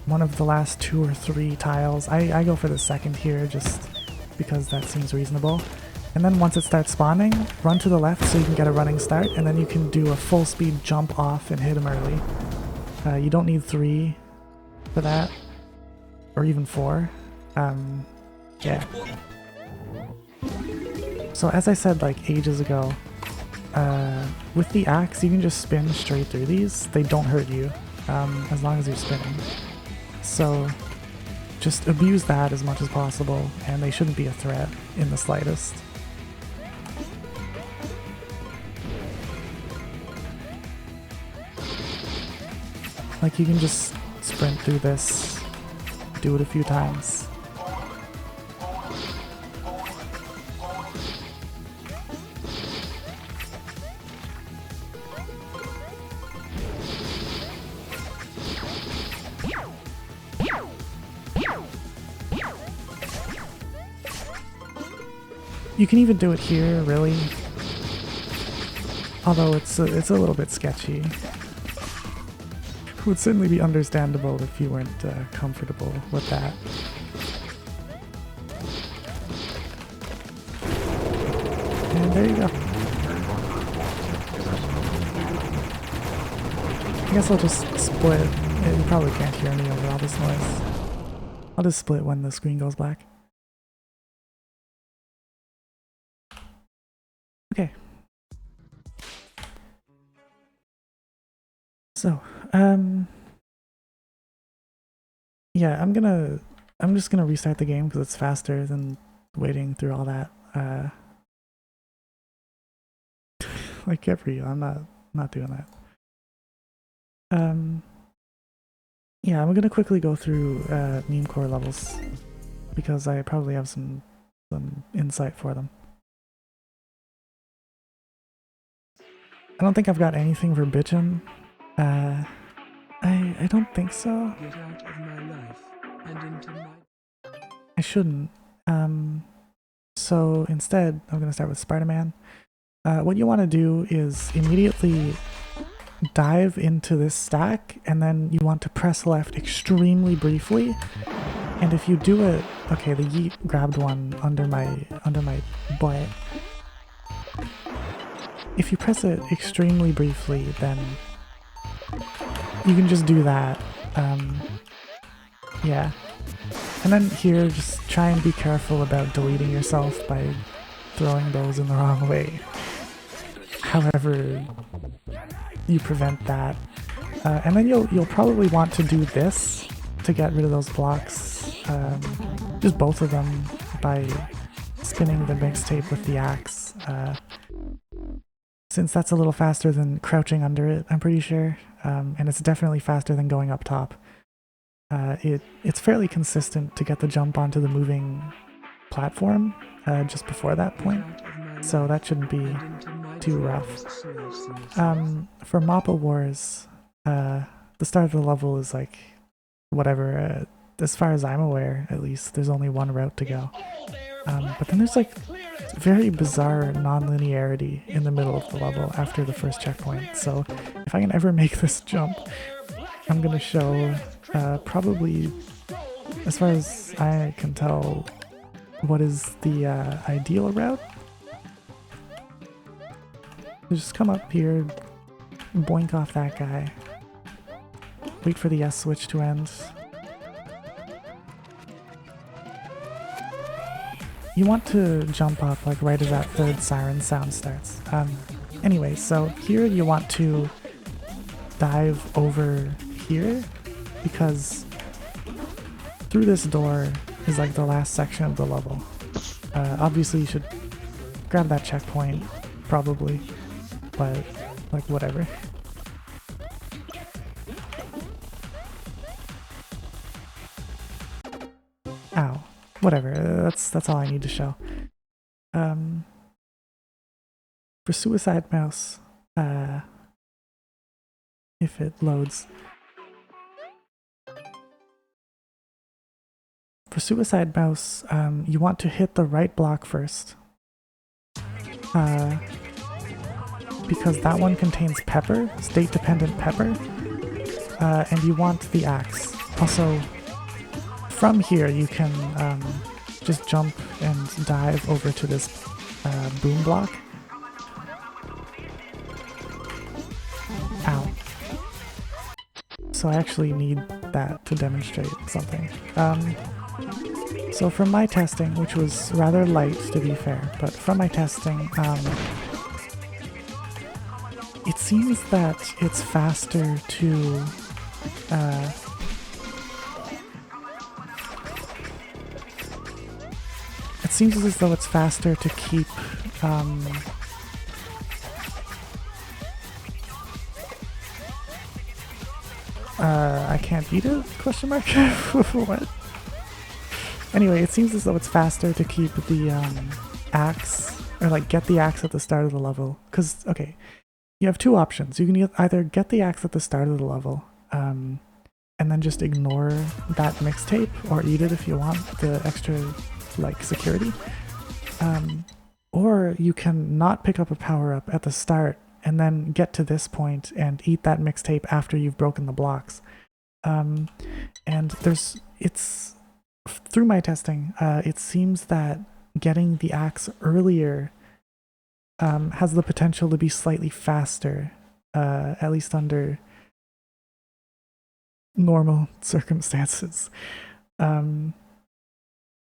one of the last 2 or 3 tiles. I go for the second here just because that seems reasonable. And then once it starts spawning, run to the left so you can get a running start, and then you can do a full speed jump off and hit him early. You don't need 3 for that, or even 4. Yeah. So as I said like ages ago, with the axe you can just spin straight through these. They don't hurt you as long as you're spinning. So just abuse that as much as possible, and they shouldn't be a threat in the slightest. Like you can just sprint through this, do it a few times. You can even do it here, really. Although it's a little bit sketchy. It would certainly be understandable if you weren't comfortable with that. And there you go. I guess I'll just split. You probably can't hear me over all this noise. I'll just split when the screen goes black. Okay. So, yeah, I'm just gonna restart the game because it's faster than waiting through all that. Like get for you, I'm not doing that. Yeah, I'm gonna quickly go through meme core levels because I probably have some insight for them. I don't think I've got anything for bitchin'. I don't think so. Get out of my life and into my... I shouldn't. So instead, I'm gonna start with Spider-Man. What you want to do is immediately dive into this stack, and then you want to press left extremely briefly. And if you do it, okay, the yeet grabbed one under my butt. If you press it extremely briefly, then you can just do that. Yeah. And then here, just try and be careful about deleting yourself by throwing those in the wrong way. However you prevent that. And then you'll probably want to do this to get rid of those blocks. Just both of them by spinning the mixtape with the axe. Since that's a little faster than crouching under it, I'm pretty sure. And it's definitely faster than going up top. It's fairly consistent to get the jump onto the moving platform just before that point, so that shouldn't be too rough. For Mappa Wars, the start of the level is like whatever, as far as I'm aware at least, there's only one route to go. But then there's like very bizarre non-linearity in the middle of the level after the first checkpoint, so if I can ever make this jump, I'm gonna show probably, as far as I can tell, what is the ideal route. You just come up here, boink off that guy, wait for the S switch to end. You want to jump up like right as that third siren sound starts. Anyway, so here you want to dive over here because through this door is like the last section of the level. Obviously you should grab that checkpoint, probably, but like whatever. Ow. Whatever, that's all I need to show. For Suicide Mouse, if it loads. For Suicide Mouse, you want to hit the right block first. Because that one contains pepper, state-dependent pepper, and you want the axe. Also, from here you can just jump and dive over to this boom block. Ow. So I actually need that to demonstrate something. So from my testing, which was rather light to be fair, but from my testing, it seems that it's faster to it seems as though it's faster to keep I can't beat it? Question mark? What? Anyway, it seems as though it's faster to keep the axe, or like get the axe at the start of the level. Because, okay, you have two options. You can either get the axe at the start of the level, and then just ignore that mixtape, or eat it if you want the extra, like, security. Or you can not pick up a power-up at the start, and then get to this point and eat that mixtape after you've broken the blocks. And through my testing, it seems that getting the axe earlier has the potential to be slightly faster, at least under normal circumstances.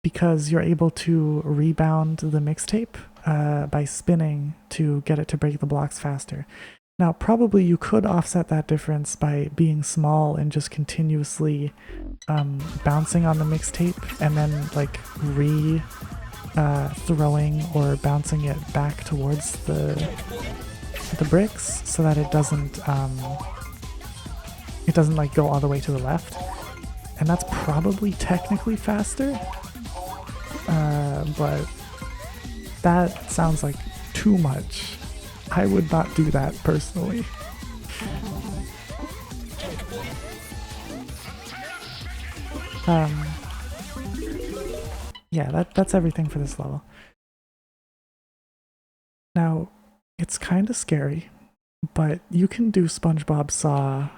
Because you're able to rebound the mixtape by spinning to get it to break the blocks faster. Now, probably you could offset that difference by being small and just continuously bouncing on the mixtape and then like throwing or bouncing it back towards the bricks so that it doesn't like go all the way to the left. And that's probably technically faster, but that sounds like too much. I would not do that personally. Yeah, that's everything for this level. Now, it's kind of scary, but you can do SpongeBob Saw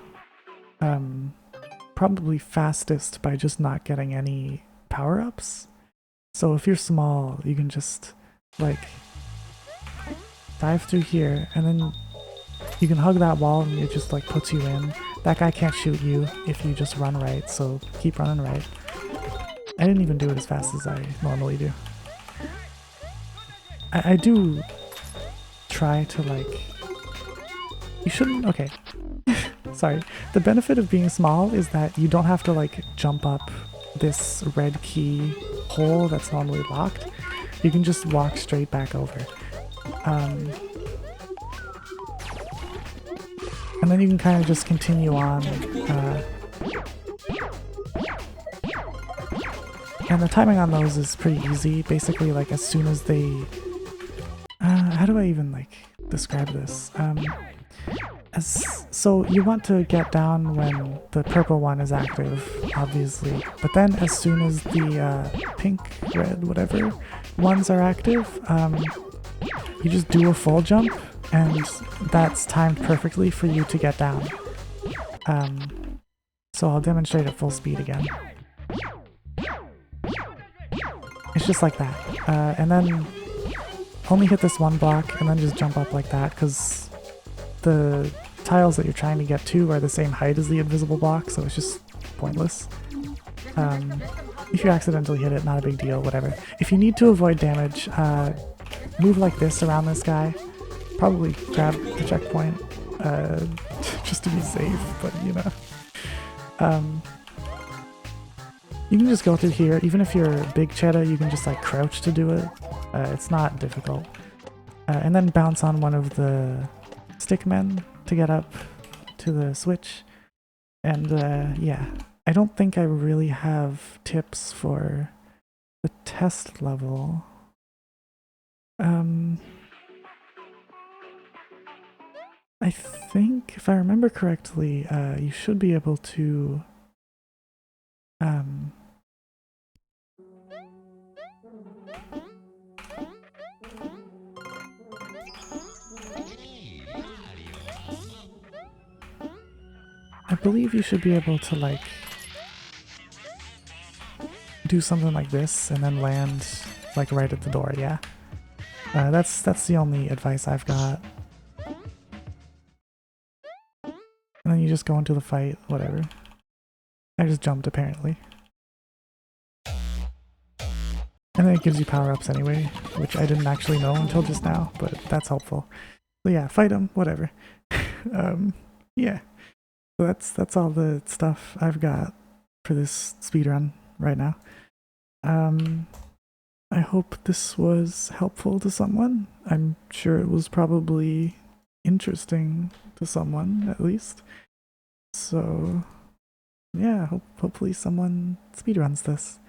probably fastest by just not getting any power-ups. So if you're small, you can just, like, dive through here, and then you can hug that wall and it just, like, puts you in. That guy can't shoot you if you just run right, so keep running right. I didn't even do it as fast as I normally do. I do try to, like... You shouldn't... Okay. Sorry. The benefit of being small is that you don't have to, like, jump up this red key hole that's normally locked. You can just walk straight back over. And then you can kind of just continue on. And the timing on those is pretty easy. Basically, like, as soon as they... how do I even, like, describe this? So you want to get down when the purple one is active, obviously. But then as soon as the pink, red, whatever ones are active, you just do a full jump, and that's timed perfectly for you to get down. So I'll demonstrate at full speed again. It's just like that. And then only hit this one block and then just jump up like that, because the tiles that you're trying to get to are the same height as the invisible block, so it's just pointless. If you accidentally hit it, not a big deal, whatever. If you need to avoid damage, move like this around this guy. Probably grab the checkpoint, just to be safe, but you know. You can just go through here. Even if you're big Čeda, you can just like crouch to do it. It's not difficult. And then bounce on one of the stick men to get up to the switch. And yeah, I don't think I really have tips for the test level. I think, if I remember correctly, you should be able to I believe you should be able to like do something like this and then land like right at the door, yeah. That's the only advice I've got. And then you just go into the fight, whatever. I just jumped apparently. And then it gives you power-ups anyway, which I didn't actually know until just now, but that's helpful. So yeah, fight him, whatever. Yeah. So that's all the stuff I've got for this speedrun right now. I hope this was helpful to someone. I'm sure it was probably interesting to someone, at least. So yeah, hopefully someone speedruns this.